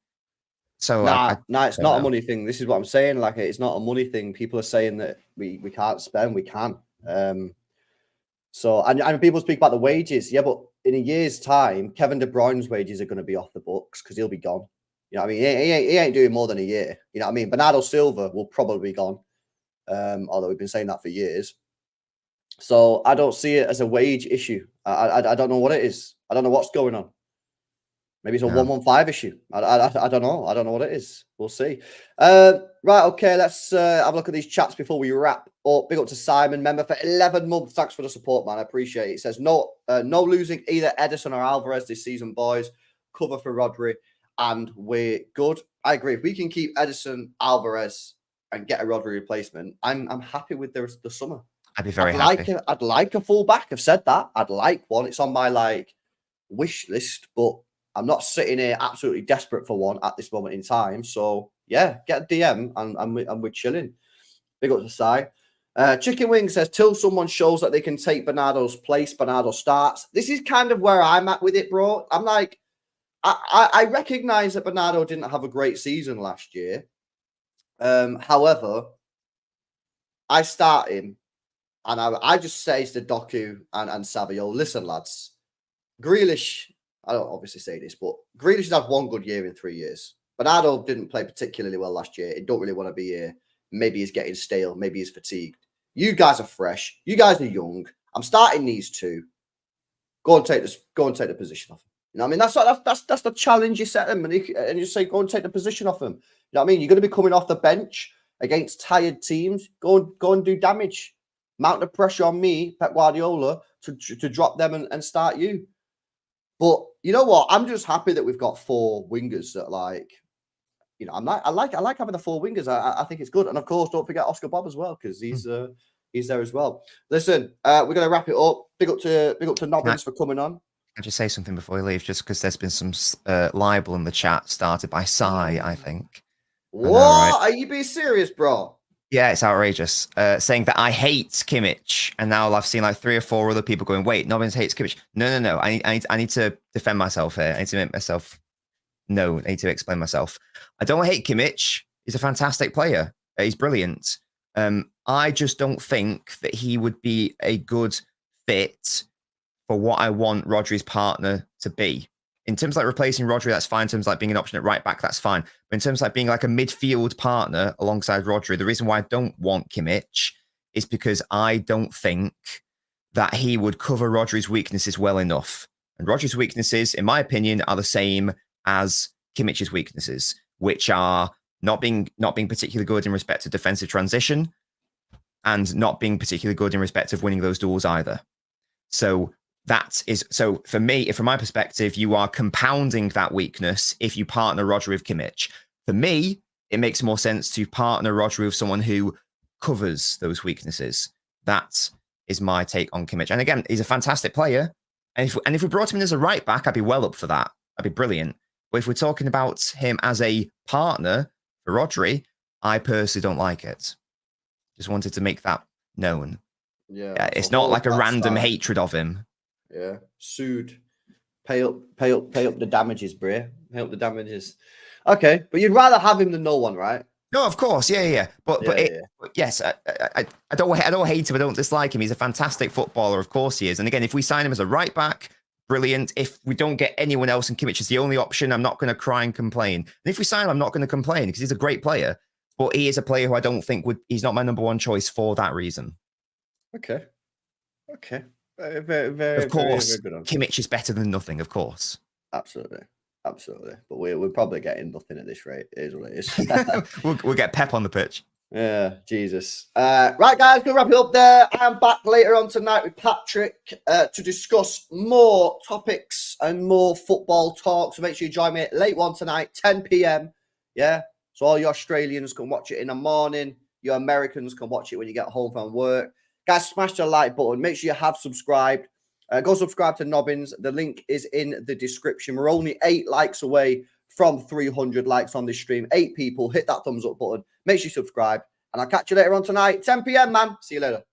So it's not a money thing. This is what I'm saying. Like, it's not a money thing. People are saying that we can't spend. We can. So, and people speak about the wages. Yeah, but in a year's time, Kevin De Bruyne's wages are going to be off the books because he'll be gone. You know what I mean? He ain't doing more than a year. You know what I mean? Bernardo Silva will probably be gone. Although we've been saying that for years. So I don't see it as a wage issue. I don't know what it is. I don't know what's going on. Maybe it's a 115 issue. I don't know. I don't know what it is. We'll see. Right, okay. Let's have a look at these chats before we wrap up. Big up to Simon, member for 11 months. Thanks for the support, man. I appreciate it. It says, no losing either Edison or Alvarez this season, boys. Cover for Rodri, and we're good. I agree. If we can keep Edison, Alvarez, and get a Rodri replacement, I'm happy with the summer. I'd be very happy. I'd like a fullback. I've said that. I'd like one. It's on my wish list, but I'm not sitting here absolutely desperate for one at this moment in time. So yeah, get a DM and we're chilling. Big up to Sai. Chicken Wing says, till someone shows that they can take Bernardo's place, Bernardo starts. This is kind of where I'm at with it, bro. I'm like, I recognize that Bernardo didn't have a great season last year. However, I start him and I just say to Doku and Savio, listen, lads, Grealish, I don't obviously say this, but Grealish has had one good year in 3 years. Bernardo didn't play particularly well last year. He don't really want to be here. Maybe he's getting stale. Maybe he's fatigued. You guys are fresh. You guys are young. I'm starting these two. Go and take the position off him. You know what I mean? That's the challenge you set him, and you say go and take the position off him. You know what I mean? You're going to be coming off the bench against tired teams. Go and do damage. Mount the pressure on me, Pep Guardiola, to drop them and start you. But you know what? I'm just happy that we've got 4 wingers that I like having the 4 wingers. I think it's good. And of course, don't forget Oscar Bob as well, because he's there as well. Listen, we're gonna wrap it up. Big up to Nobbins for coming on. I'll just say something before we leave, just because there's been some libel in the chat started by Sai, I think. What? Right? Are you being serious, bro? Yeah, it's outrageous. Saying that I hate Kimmich, and now I've seen like 3 or 4 other people going, "Wait, Nobbins hates Kimmich." No. I need to defend myself here. I need to make myself known. I need to explain myself. I don't hate Kimmich. He's a fantastic player. He's brilliant. I just don't think that he would be a good fit for what I want Rodri's partner to be. In terms of like replacing Rodri, that's fine. In terms of like being an option at right back, that's fine. But in terms of like being like a midfield partner alongside Rodri, the reason why I don't want Kimmich is because I don't think that he would cover Rodri's weaknesses well enough. And Rodri's weaknesses, in my opinion, are the same as Kimmich's weaknesses, which are not being particularly good in respect of defensive transition and not being particularly good in respect of winning those duels either. So for me, from my perspective, you are compounding that weakness if you partner Rodri with Kimmich. For me, it makes more sense to partner Rodri with someone who covers those weaknesses. That is my take on Kimmich. And again, he's a fantastic player. And if we brought him in as a right back, I'd be well up for that. That'd be brilliant. But if we're talking about him as a partner for Rodri, I personally don't like it. Just wanted to make that known. Yeah, it's not like a random hatred of him. Yeah, sued. Pay up the damages, Bray. Pay up the damages. Okay, but you'd rather have him than no one, right? No, of course, yeah. But yes, I don't hate him. I don't dislike him. He's a fantastic footballer, of course he is. And again, if we sign him as a right back, brilliant. If we don't get anyone else and Kimmich is the only option, I'm not going to cry and complain. And if we sign him, I'm not going to complain because he's a great player. But he is a player who I don't think he's not my number one choice for that reason. Okay. Very, of course, very good. Kimmich is better than nothing, of course. Absolutely. But we're probably getting nothing at this rate. It is what it is. we'll get Pep on the pitch. Yeah, Jesus. Right, guys, gonna wrap it up there. I am back later on tonight with Patrick to discuss more topics and more football talk. So make sure you join me late one tonight, 10 p.m. Yeah. So all you Australians can watch it in the morning. You Americans can watch it when you get home from work. Guys, smash the like button. Make sure you have subscribed. Go subscribe to Nobbins. The link is in the description. We're only 8 likes away from 300 likes on this stream. 8 people. Hit that thumbs up button. Make sure you subscribe. And I'll catch you later on tonight, 10 p.m, man. See you later.